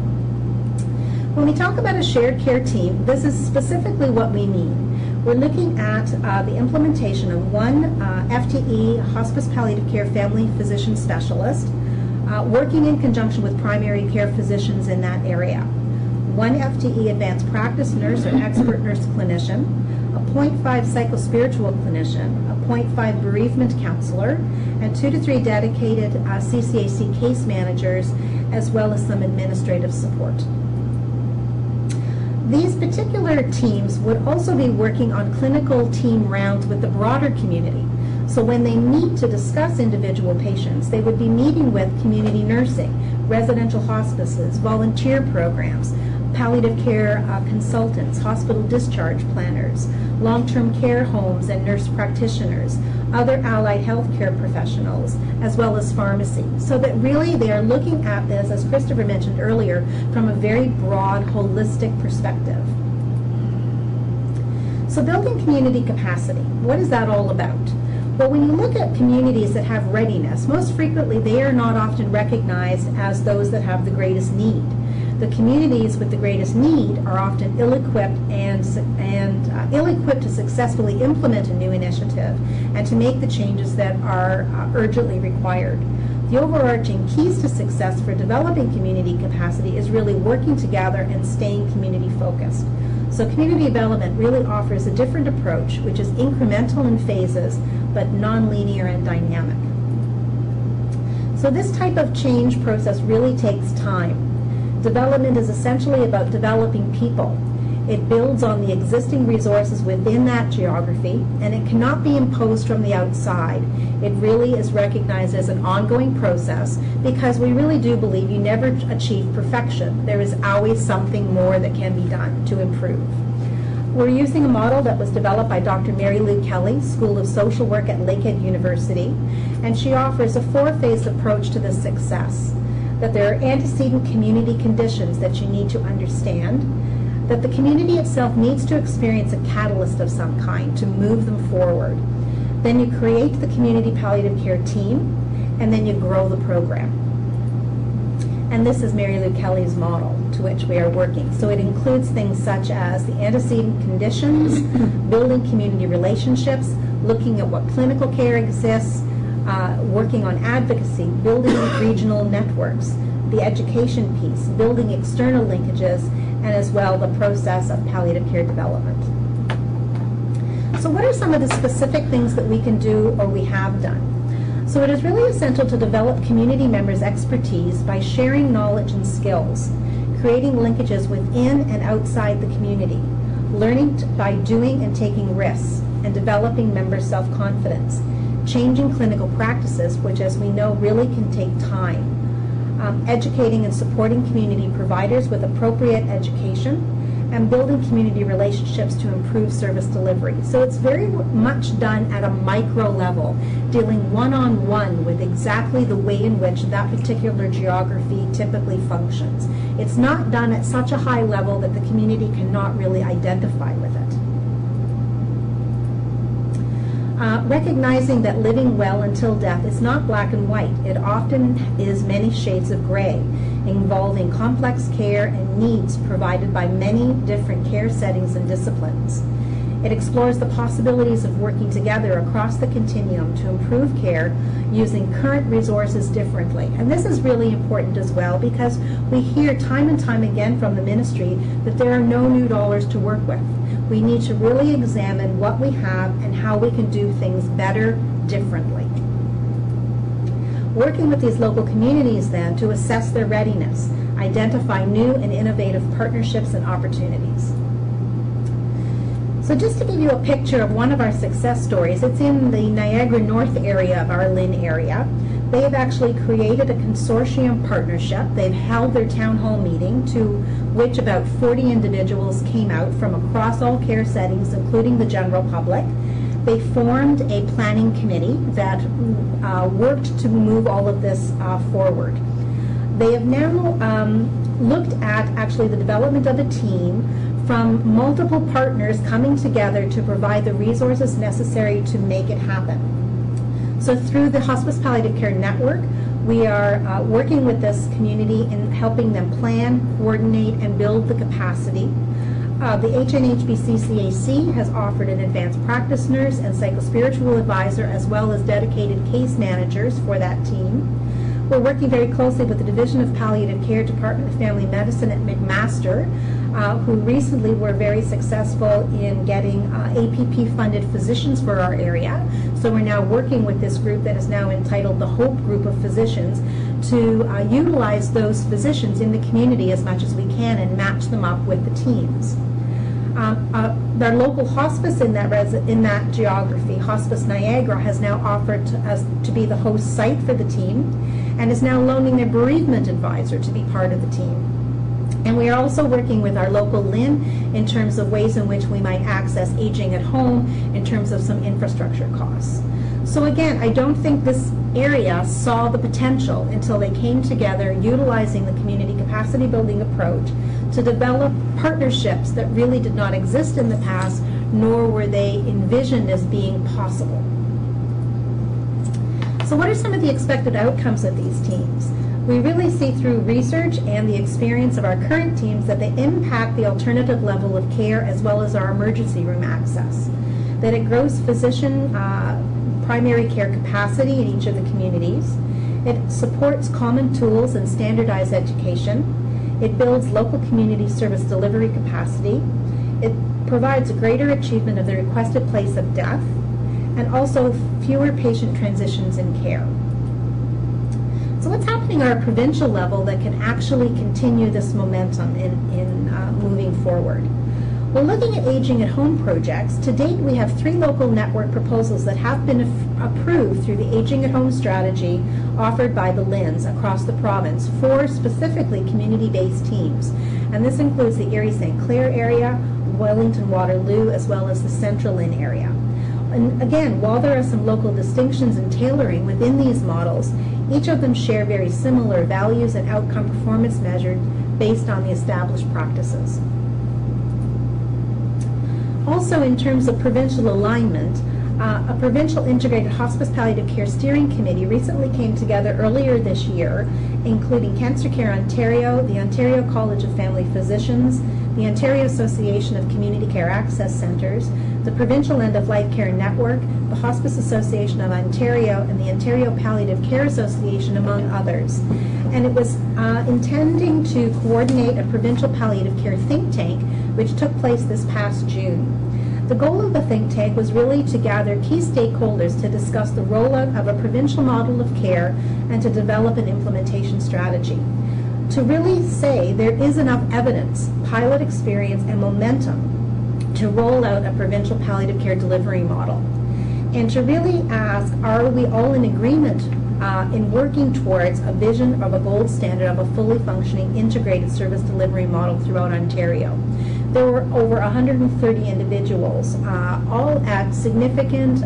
When we talk about a shared care team, this is specifically what we mean. We're looking at the implementation of 1 FTE hospice palliative care family physician specialist, working in conjunction with primary care physicians in that area. 1 FTE advanced practice nurse or expert nurse clinician, a 0.5 psychospiritual clinician, a 0.5 bereavement counselor, and 2 to 3 dedicated CCAC case managers, as well as some administrative support. These particular teams would also be working on clinical team rounds with the broader community. So when they meet to discuss individual patients, they would be meeting with community nursing, residential hospices, volunteer programs, palliative care consultants, hospital discharge planners, long-term care homes and nurse practitioners, other allied health care professionals, as well as pharmacy. So that really they are looking at this, as Christopher mentioned earlier, from a very broad, holistic perspective. So building community capacity, what is that all about? Well, when you look at communities that have readiness, most frequently they are not often recognized as those that have the greatest need. The communities with the greatest need are often ill-equipped and ill-equipped to successfully implement a new initiative and to make the changes that are urgently required. The overarching keys to success for developing community capacity is really working together and staying community focused. So community development really offers a different approach, which is incremental in phases, but non-linear and dynamic. So this type of change process really takes time. Development is essentially about developing people. It builds on the existing resources within that geography, and it cannot be imposed from the outside. It really is recognized as an ongoing process because we really do believe you never achieve perfection. There is always something more that can be done to improve. We're using a model that was developed by Dr. Mary Lou Kelly, School of Social Work at Lakehead University, and she offers a 4-phase approach to this success. That there are antecedent community conditions that you need to understand, that the community itself needs to experience a catalyst of some kind to move them forward. Then you create the community palliative care team, and then you grow the program. And this is Mary Lou Kelly's model to which we are working. So it includes things such as the antecedent conditions, building community relationships, looking at what clinical care exists, working on advocacy, building regional networks, the education piece, building external linkages, and as well the process of palliative care development. So what are some of the specific things that we can do or we have done? So it is really essential to develop community members' expertise by sharing knowledge and skills, creating linkages within and outside the community, learning by doing and taking risks, and developing members' self-confidence, changing clinical practices, which as we know really can take time, educating and supporting community providers with appropriate education, and building community relationships to improve service delivery. So it's very much done at a micro level, dealing one-on-one with exactly the way in which that particular geography typically functions. It's not done at such a high level that the community cannot really identify with it. Recognizing that living well until death is not black and white. It often is many shades of gray, involving complex care and needs provided by many different care settings and disciplines. It explores the possibilities of working together across the continuum to improve care using current resources differently. And this is really important as well, because we hear time and time again from the ministry that there are no new dollars to work with. We need to really examine what we have and how we can do things better, differently. Working with these local communities then to assess their readiness, identify new and innovative partnerships and opportunities. So just to give you a picture of one of our success stories, it's in the Niagara North area of our Lynn area. They have actually created a consortium partnership. They've held their town hall meeting, to which about 40 individuals came out from across all care settings, including the general public. They formed a planning committee that worked to move all of this forward. They have now looked at actually the development of a team from multiple partners coming together to provide the resources necessary to make it happen. So through the Hospice Palliative Care Network, we are working with this community in helping them plan, coordinate, and build the capacity. The HNHBC-CAC has offered an advanced practice nurse and psychospiritual advisor, as well as dedicated case managers for that team. We're working very closely with the Division of Palliative Care, Department of Family Medicine at McMaster, who recently were very successful in getting APP-funded physicians for our area. So we're now working with this group that is now entitled the Hope Group of Physicians to utilize those physicians in the community as much as we can and match them up with the teams. Their local hospice in that geography, Hospice Niagara, has now offered to be the host site for the team and is now loaning their bereavement advisor to be part of the team. And we are also working with our local Lynn in terms of ways in which we might access aging at home in terms of some infrastructure costs. So again, I don't think this area saw the potential until they came together utilizing the community capacity building approach to develop partnerships that really did not exist in the past, nor were they envisioned as being possible. So what are some of the expected outcomes of these teams? We really see through research and the experience of our current teams that they impact the alternative level of care as well as our emergency room access. That it grows physician primary care capacity in each of the communities. It supports common tools and standardized education. It builds local community service delivery capacity. It provides a greater achievement of the requested place of death, and also fewer patient transitions in care. So what's happening at our provincial level that can actually continue this momentum in moving forward? Well, looking at aging at home projects, to date we have 3 local network proposals that have been approved through the aging at home strategy offered by the LHINs across the province for specifically community-based teams. And this includes the Erie St. Clair area, Wellington Waterloo, as well as the Central Lynn area. And again, while there are some local distinctions and tailoring within these models, each of them share very similar values and outcome performance measured based on the established practices. Also, in terms of provincial alignment, a provincial integrated hospice palliative care steering committee recently came together earlier this year, including Cancer Care Ontario, the Ontario College of Family Physicians, the Ontario Association of Community Care Access Centres, the Provincial End of Life Care Network, the Hospice Association of Ontario, and the Ontario Palliative Care Association, among others. And it was intending to coordinate a provincial palliative care think tank, which took place this past June. The goal of the think tank was really to gather key stakeholders to discuss the rollout of a provincial model of care and to develop an implementation strategy. To really say there is enough evidence, pilot experience, and momentum to roll out a provincial palliative care delivery model. And to really ask, are we all in agreement in working towards a vision of a gold standard of a fully functioning integrated service delivery model throughout Ontario? There were over 130 individuals, all at significant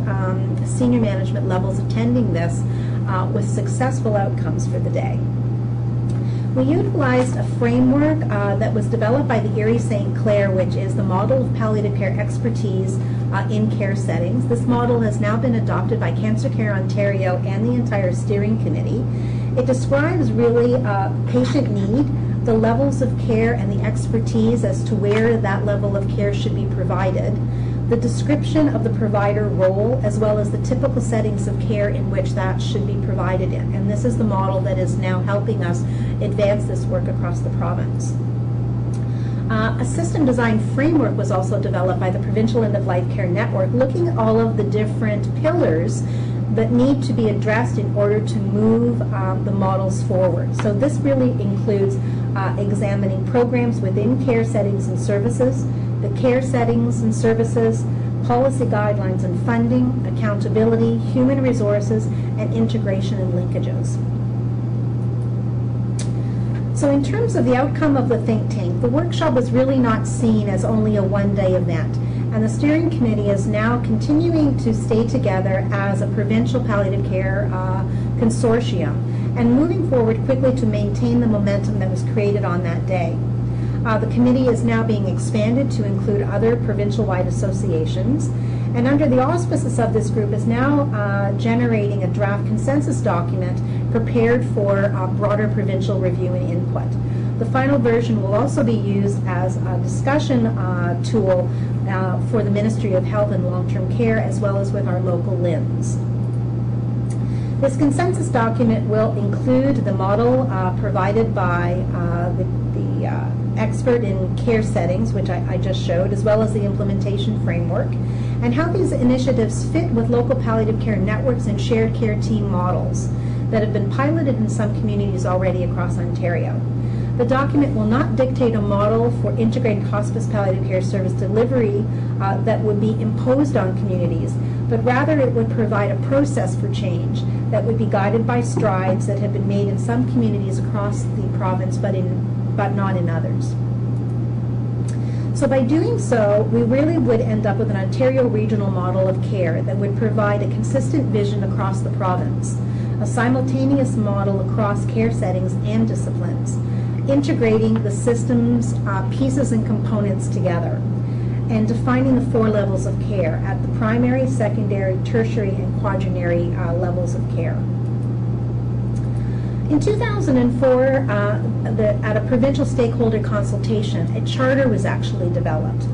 senior management levels, attending this with successful outcomes for the day. We utilized a framework that was developed by the Erie St. Clair, which is the model of palliative care expertise in care settings. This model has now been adopted by Cancer Care Ontario and the entire steering committee. It describes really patient need, the levels of care, and the expertise as to where that level of care should be provided, the description of the provider role, as well as the typical settings of care in which that should be provided in. And this is the model that is now helping us advance this work across the province. A system design framework was also developed by the Provincial End of Life Care Network, looking at all of the different pillars that need to be addressed in order to move the models forward. So this really includes examining programs within care settings and services, the care settings and services, policy guidelines and funding, accountability, human resources, and integration and linkages. So in terms of the outcome of the think tank, the workshop was really not seen as only a one-day event, and the steering committee is now continuing to stay together as a provincial palliative care consortium and moving forward quickly to maintain the momentum that was created on that day. The committee is now being expanded to include other provincial-wide associations, and under the auspices of this group is now generating a draft consensus document prepared for broader provincial review and input. The final version will also be used as a discussion tool for the Ministry of Health and Long-Term Care, as well as with our local LINs. This consensus document will include the model provided by the expert in care settings, which I just showed, as well as the implementation framework, and how these initiatives fit with local palliative care networks and shared care team models that have been piloted in some communities already across Ontario. The document will not dictate a model for integrated hospice palliative care service delivery that would be imposed on communities, but rather it would provide a process for change that would be guided by strides that have been made in some communities across the province, but not in others. So by doing so, we really would end up with an Ontario regional model of care that would provide a consistent vision across the province, a simultaneous model across care settings and disciplines, integrating the system's pieces and components together, and defining the 4 levels of care at the primary, secondary, tertiary, and quaternary levels of care. In 2004, at a provincial stakeholder consultation, a charter was actually developed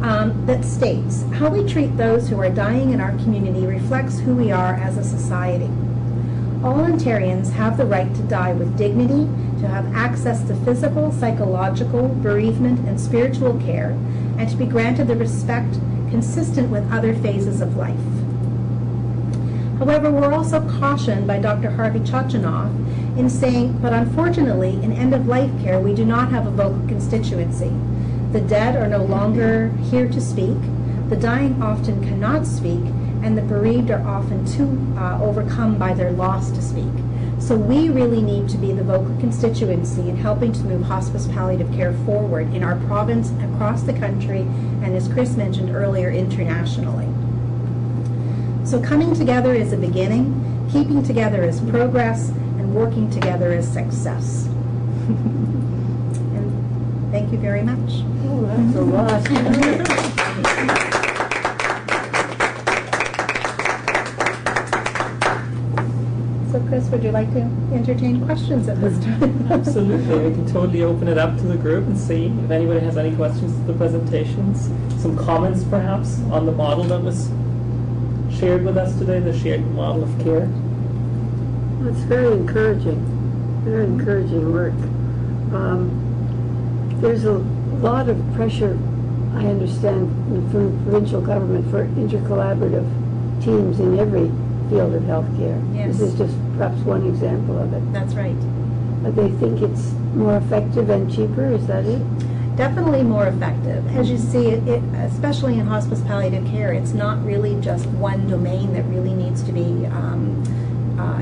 that states how we treat those who are dying in our community reflects who we are as a society. All Ontarians have the right to die with dignity, to have access to physical, psychological, bereavement, and spiritual care, and to be granted the respect consistent with other phases of life. However, we're also cautioned by Dr. Harvey Chachanoff in saying, but unfortunately, in end-of-life care, we do not have a vocal constituency. The dead are no longer here to speak, the dying often cannot speak, and the bereaved are often too overcome by their loss to speak. So we really need to be the vocal constituency in helping to move hospice palliative care forward in our province, across the country, and as Chris mentioned earlier, internationally. So coming together is a beginning, keeping together is progress, and working together is success. And thank you very much. Oh, that's a lot. So Chris, would you like to entertain questions at this time? Absolutely. We can totally open it up to the group and see if anybody has any questions to the presentations. Some comments, perhaps, on the model that was shared with us today, the shared model of care. Well, it's very encouraging work. There's a lot of pressure, I understand, from the provincial government for intercollaborative teams in every field of healthcare. Yes. This is just perhaps one example of it. That's right. They think it's more effective and cheaper, is that it? Definitely more effective. As you see, especially in hospice palliative care, it's not really just one domain that really needs to be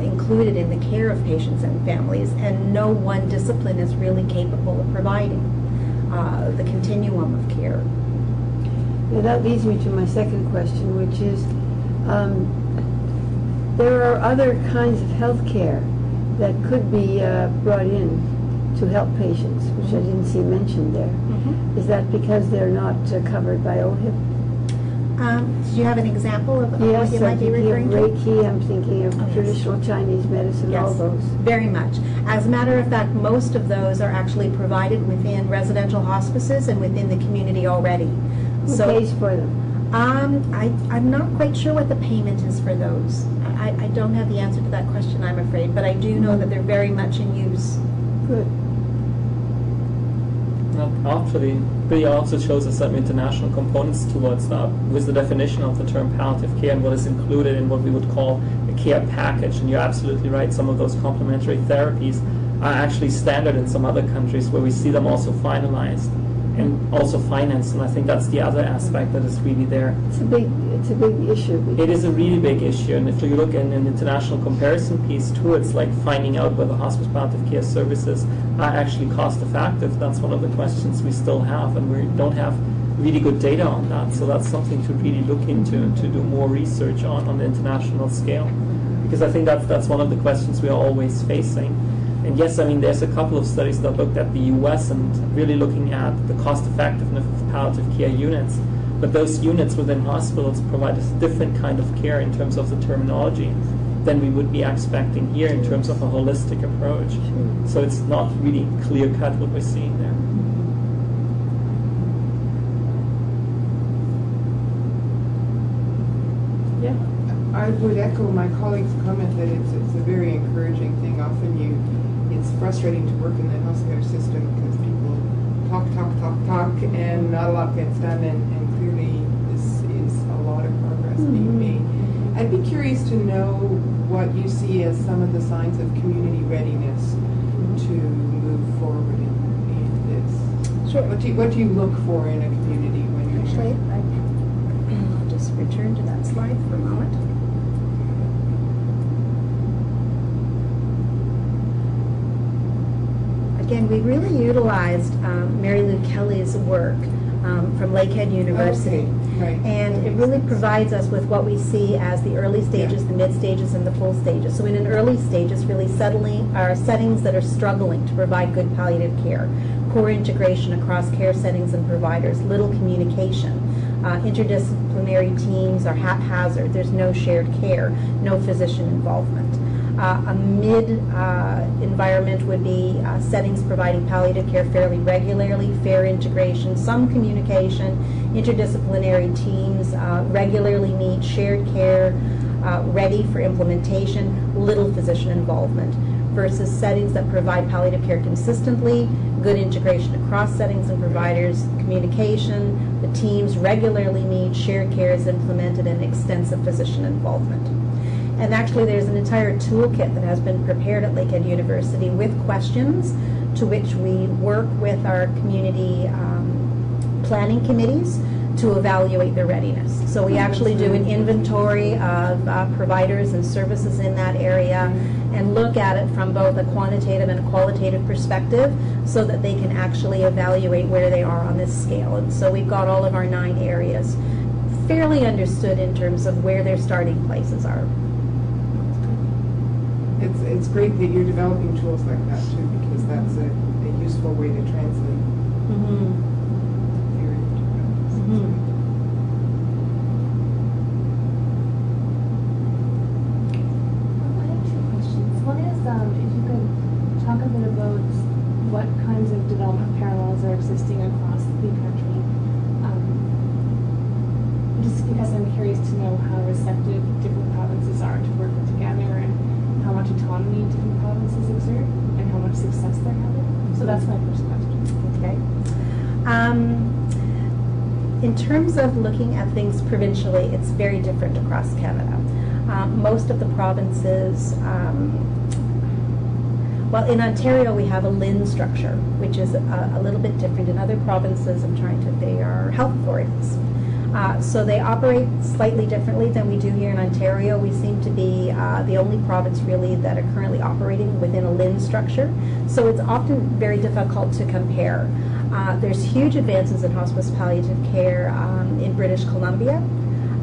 included in the care of patients and families, and no one discipline is really capable of providing the continuum of care. Yeah, that leads me to my second question, which is there are other kinds of health care that could be brought in to help patients, which I didn't see mentioned there. Mm-hmm. Is that because they're not covered by OHIP? Do you have an example of Yes, what you might I'm be thinking of referring to? Reiki, I'm thinking of Oh, yes. traditional Chinese medicine, all Yes, those. very much. As a matter of fact, most of those are actually provided within residential hospices and within the community already. Who pays for them? I'm not quite sure what the payment is for those. I don't have the answer to that question, I'm afraid, but I do know that they're very much in use. Good. Actually, it also shows us some international components towards that, with the definition of the term palliative care and what is included in what we would call a care package. And you're absolutely right, some of those complementary therapies are actually standard in some other countries where we see them also finalized and also financed. And I think that's the other aspect that is really there. It's a big issue. It is a really big issue, and if you look in an international comparison piece too, it's like finding out whether hospice palliative care services are actually cost effective. That's one of the questions we still have, and we don't have really good data on that. So that's something to really look into and to do more research on the international scale, because I think that's one of the questions we are always facing. And yes, I mean, there's a couple of studies that looked at the US and really looking at the cost effectiveness of palliative care units. But those units within hospitals provide a different kind of care in terms of the terminology than we would be expecting here in terms of a holistic approach. Sure. So it's not really clear cut what we're seeing there. Yeah. I would echo my colleague's comment that it's a very encouraging thing. Often it's frustrating to work in the healthcare system because people talk, and not a lot gets done, and clearly this is a lot of progress being made. I'd be curious to know what you see as some of the signs of community readiness to move forward in this. Sure. What do you look for in a community when you're Actually, I'll just return to that slide for a moment. Again, we really utilized Mary Lou Kelly's work from Lakehead University. Okay, right. And it really provides us with what we see as the early stages, Yeah. the mid stages, and the full stages. So in an early stage, it's really are settings that are struggling to provide good palliative care, poor integration across care settings and providers, little communication. Interdisciplinary teams are haphazard. There's no shared care, no physician involvement. A mid environment would be settings providing palliative care fairly regularly, fair integration, some communication, interdisciplinary teams regularly meet, shared care, ready for implementation, little physician involvement, versus settings that provide palliative care consistently, good integration across settings and providers, communication, the teams regularly meet, shared care is implemented, and extensive physician involvement. And actually there's an entire toolkit that has been prepared at Lakehead University with questions to which we work with our community planning committees to evaluate their readiness. So we actually do an inventory of providers and services in that area and look at it from both a quantitative and a qualitative perspective so that they can actually evaluate where they are on this scale. And so we've got all of our 9 areas fairly understood in terms of where their starting places are. It's great that you're developing tools like that too, because that's a useful way to translate theory into practice. I have 2 questions. are existing across the country. Just because I'm curious to know how receptive different provinces are to working together and how much autonomy different provinces exert and how much success they're having. So that's my first question. Okay. In terms of looking at things provincially, it's very different across Canada. Most of the provinces, well, in Ontario we have a LIN structure, which is a little bit different. In other provinces, they are health authorities. So they operate slightly differently than we do here in Ontario. We seem to be the only province really that are currently operating within a LIN structure. So it's often very difficult to compare. There's huge advances in hospice palliative care in British Columbia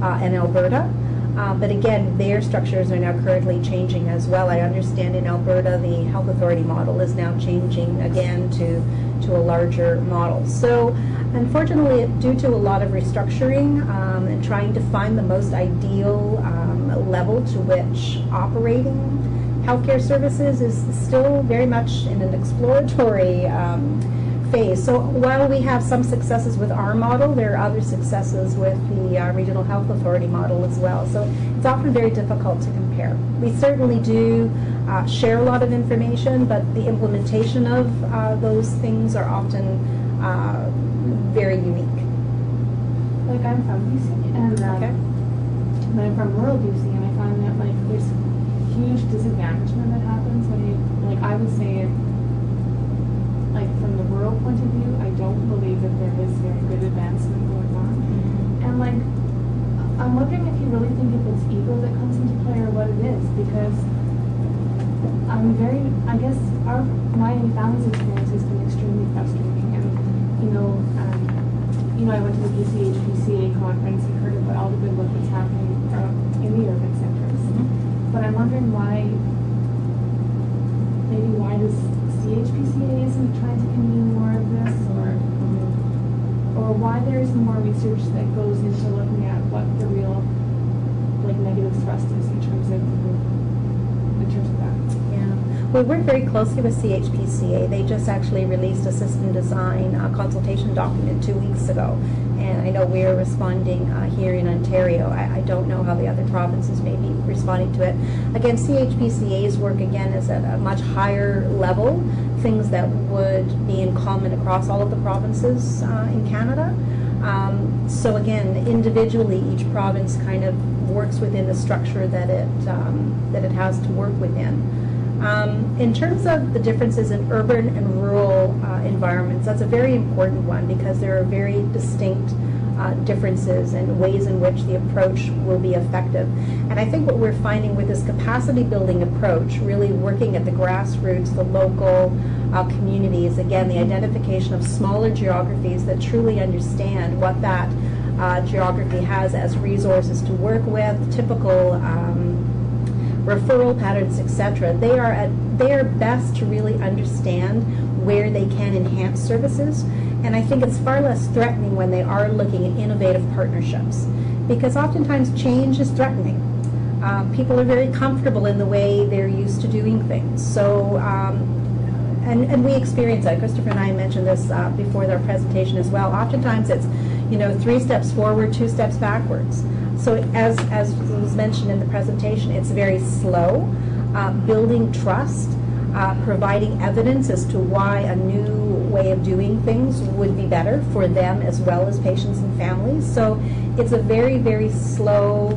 and Alberta. But again, their structures are now currently changing as well. I understand in Alberta the health authority model is now changing again to a larger model. So unfortunately, due to a lot of restructuring and trying to find the most ideal level to which operating healthcare services is still very much in an exploratory phase. So while we have some successes with our model, there are other successes with the regional health authority model as well. So it's often very difficult to compare. We certainly do share a lot of information, but the implementation of those things are often very unique. Like I'm from BC, and I'm from rural BC, and I find that like there's huge disadvantagement that happens when you, like I would say, like from the rural point of view, I don't believe that there is very good advancement going on. And like, I'm wondering if you really think if it's ego that comes into play or what it is, because I guess my family's experience has been extremely frustrating, and I went to the BC HPCA conference and heard about all the good work that's happening in the urban centers. But I'm wondering why does CHPCA isn't trying to convene more of this, or why there isn't more research that goes into looking at what the real negative thrust is in terms of that. Yeah, we work very closely with CHPCA. They just actually released a system design consultation document 2 weeks ago, and I know we're responding here in Ontario. I don't know how the other provinces may be responding to it. Again, CHPCA's work again is at a much higher level, things that would be in common across all of the provinces in Canada. So again, individually, each province kind of works within the structure that it has to work within. In terms of the differences in urban and rural environments, that's a very important one because there are very distinct differences and ways in which the approach will be effective. And I think what we're finding with this capacity building approach, really working at the grassroots, the local communities, again, the identification of smaller geographies that truly understand what that geography has as resources to work with, typical referral patterns, etc. They are best to really understand where they can enhance services, and I think it's far less threatening when they are looking at innovative partnerships, because oftentimes change is threatening. People are very comfortable in the way they're used to doing things. So, and we experience that. Christopher and I mentioned this before our presentation as well. Oftentimes it's 3 steps forward, 2 steps backwards. So as was mentioned in the presentation, it's very slow, building trust, providing evidence as to why a new way of doing things would be better for them as well as patients and families. So it's a very, very slow,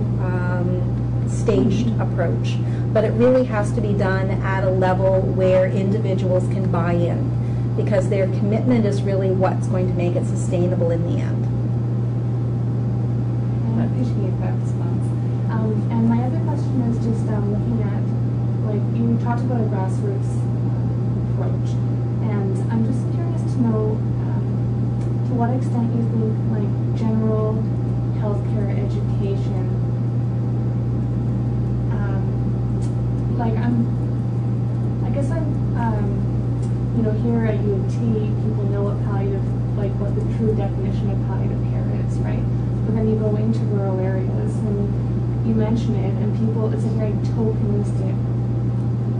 staged approach, but it really has to be done at a level where individuals can buy in, because their commitment is really what's going to make it sustainable in the end. I appreciate that response. And my other question is just looking at, you talked about a grassroots approach, and I'm just curious to know to what extent you think general healthcare education, here at UT, people know what palliative, what the true definition of palliative care is, right? But then you go into rural areas and you mention it, and it's a very tokenistic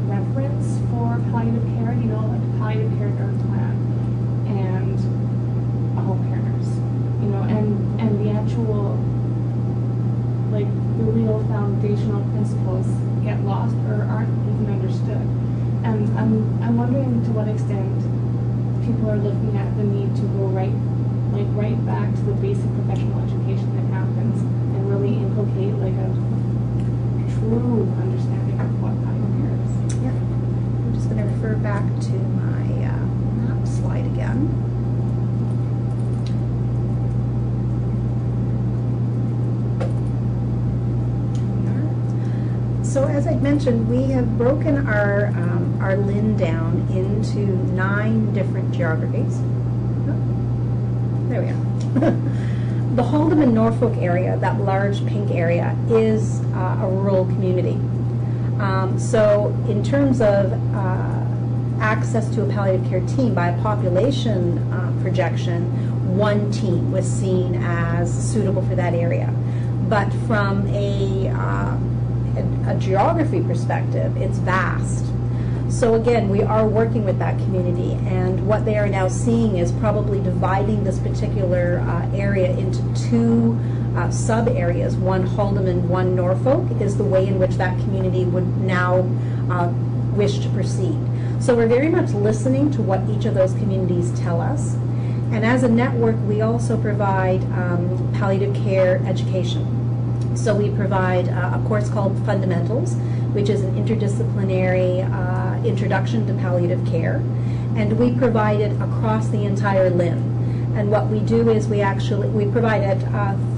reference for palliative care, like palliative care drug plan. And I'm wondering to what extent people are looking at the need to go right back to the basic professional education that happens and really inculcate like a true understanding of what pioneer is. Yeah. I'm just going to refer back to my map slide again. So as I mentioned, we have broken our LIN down into 9 different geographies. Oh, there we are. The Haldimand Norfolk area, that large pink area, is a rural community. So in terms of access to a palliative care team by a population projection, 1 team was seen as suitable for that area. But from a geography perspective, it's vast. So again, we are working with that community, and what they are now seeing is probably dividing this particular area into 2 sub-areas, one Haldimand, one Norfolk, is the way in which that community would now wish to proceed. So we're very much listening to what each of those communities tell us. And as a network, we also provide palliative care education. So we provide a course called Fundamentals, which is an interdisciplinary introduction to palliative care. And we provide it across the entire LIN. And what we do is we provide it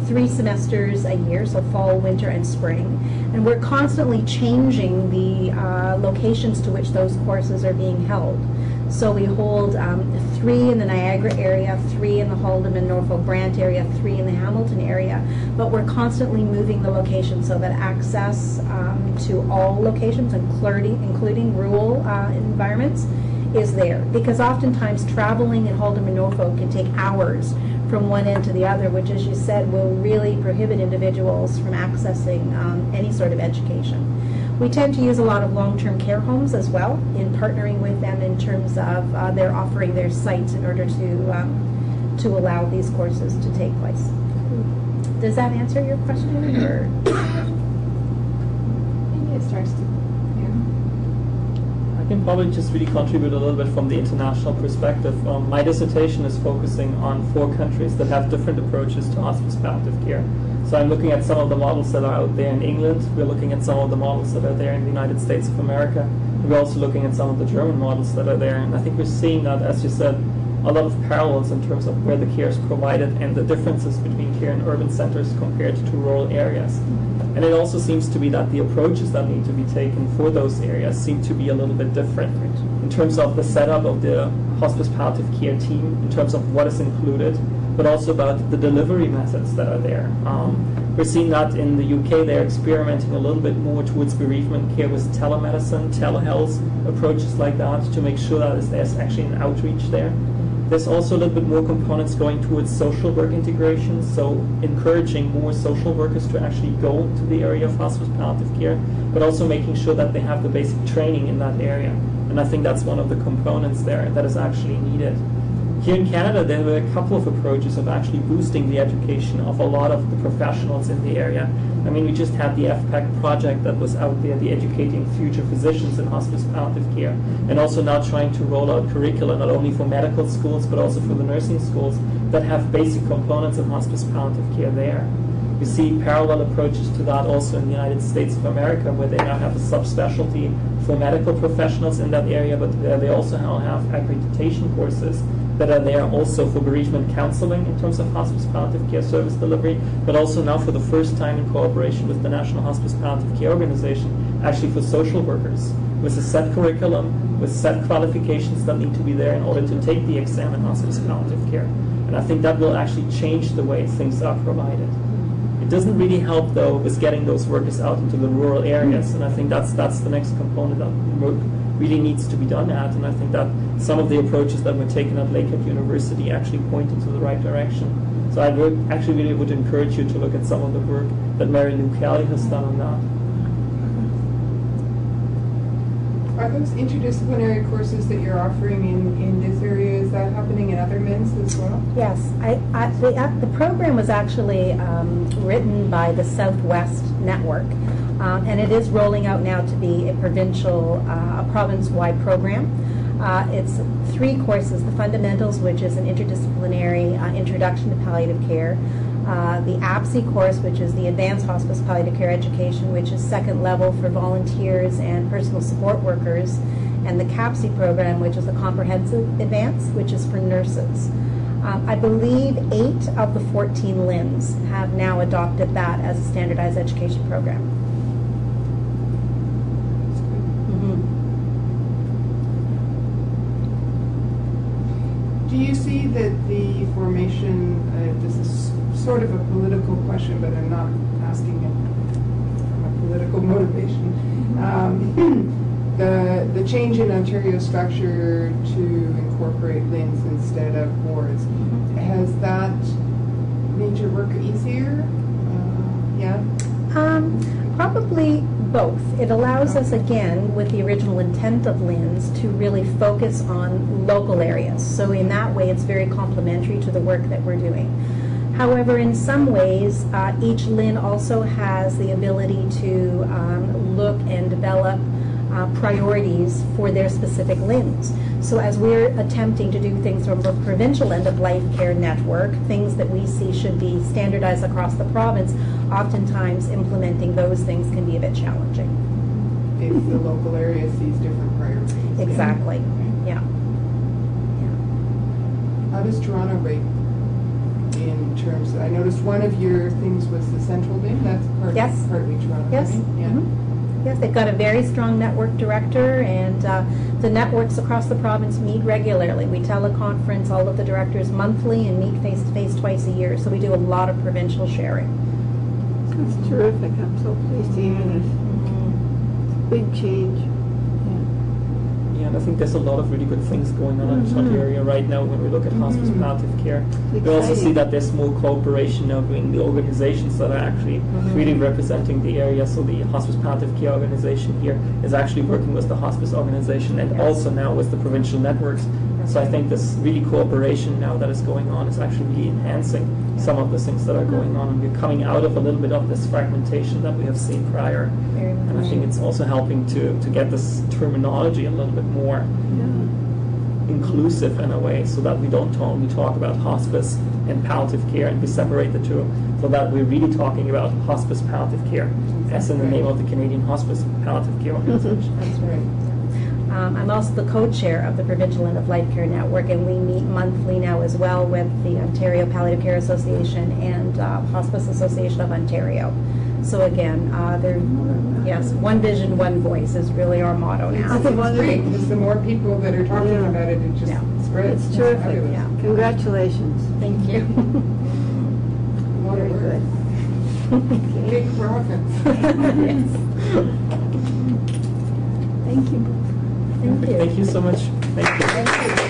3 semesters a year, so fall, winter, and spring. And we're constantly changing the locations to which those courses are being held. So we hold 3 in the Niagara area, 3 in the Haldimand, Norfolk, Brant area, 3 in the Hamilton area. But we're constantly moving the location so that access to all locations, including rural environments, is there. Because oftentimes traveling in Haldimand, Norfolk can take hours from one end to the other, which, as you said, will really prohibit individuals from accessing any sort of education. We tend to use a lot of long-term care homes as well in partnering with them in terms of their offering their sites in order to allow these courses to take place. Does that answer your question? Or? Maybe it starts to, I can probably just really contribute a little bit from the international perspective. My dissertation is focusing on 4 countries that have different approaches to hospice palliative care. So I'm looking at some of the models that are out there in England. We're looking at some of the models that are there in the United States of America. We're also looking at some of the German models that are there. And I think we're seeing that, as you said, a lot of parallels in terms of where the care is provided and the differences between care in urban centers compared to rural areas. And it also seems to be that the approaches that need to be taken for those areas seem to be a little bit different in terms of the setup of the hospice palliative care team, in terms of what is included, but also about the delivery methods that are there. We're seeing that in the UK, they're experimenting a little bit more towards bereavement care with telemedicine, telehealth, approaches like that to make sure that there's actually an outreach there. There's also a little bit more components going towards social work integration, so encouraging more social workers to actually go to the area of hospice palliative care, but also making sure that they have the basic training in that area. And I think that's one of the components there that is actually needed. Here in Canada, there were a couple of approaches of actually boosting the education of a lot of the professionals in the area. I mean, we just had the FPAC project that was out there, the Educating Future Physicians in Hospice Palliative Care, and also now trying to roll out curricula not only for medical schools, but also for the nursing schools that have basic components of hospice palliative care there. We see parallel approaches to that also in the United States of America, where they now have a subspecialty for medical professionals in that area, but they also now have accreditation courses that are there also for bereavement counseling in terms of hospice palliative care service delivery, but also now for the first time in cooperation with the National Hospice Palliative Care Organization, actually for social workers, with a set curriculum, with set qualifications that need to be there in order to take the exam in hospice palliative care. And I think that will actually change the way things are provided. It doesn't really help, though, with getting those workers out into the rural areas, and I think that's the next component that work really needs to be done at, and I think that some of the approaches that were taken at Lakehead University actually point into the right direction. So I actually really would encourage you to look at some of the work that Mary Lou Kelly has done on that. Are those interdisciplinary courses that you're offering in this area, is that happening in other MINs as well? Yes, the program was actually written by the Southwest Network, and it is rolling out now to be a province-wide program. It's 3 courses: the fundamentals, which is an interdisciplinary introduction to palliative care; the APSE course, which is the advanced hospice palliative care education, which is second level for volunteers and personal support workers; and the CAPSE program, which is a comprehensive advance, which is for nurses. I believe 8 of the 14 LINs have now adopted that as a standardized education program. Do you see that the formation, this is sort of a political question, but I'm not asking it from a political motivation, the change in Ontario structure to incorporate LINs instead of boards, has that made your work easier? Yeah? Probably both. It allows us, again, with the original intent of LINs, to really focus on local areas. So in that way, it's very complementary to the work that we're doing. However, in some ways, each LIN also has the ability to look and develop priorities for their specific LINs. So as we're attempting to do things from the provincial end of life care network, things that we see should be standardized across the province, oftentimes implementing those things can be a bit challenging. If the local area sees different priorities. Exactly. Yeah. How does Toronto rate in terms, I noticed one of your things was the central LIN, that's partly Toronto, Yes. right? Yeah. Mm-hmm. Yes, they've got a very strong network director, and the networks across the province meet regularly. We teleconference all of the directors monthly and meet face-to-face twice a year, so we do a lot of provincial sharing. That's terrific. I'm so pleased to hear this. It's a big change. Yeah, and I think there's a lot of really good things going on in Ontario right now when we look at hospice palliative care. We also see that there's more cooperation now between the organizations that are actually really representing the area. So the Hospice Palliative Care organization here is actually working with the hospice organization and also now with the provincial networks. So I think this really cooperation now that is going on is actually really enhancing some of the things that are going on. And we're coming out of a little bit of this fragmentation that we have seen prior. And I think it's also helping to get this terminology a little bit more inclusive in a way, so that we don't only talk about hospice and palliative care and we separate the two, so that we're really talking about hospice palliative care, as in the name of the Canadian Hospice Palliative Care Organization. That's right. I'm also the co-chair of the Provincial End of Life Care Network, and we meet monthly now as well with the Ontario Palliative Care Association and Hospice Association of Ontario. So again, yes, one vision, one voice is really our motto now. It's great, because the more people that are talking about it, it just spreads. It's terrific. Fabulous. Yeah. Congratulations. Thank you. Very good. Big profits. Yes. Thank you. Thank you. Thank you so much. Thank you. Thank you.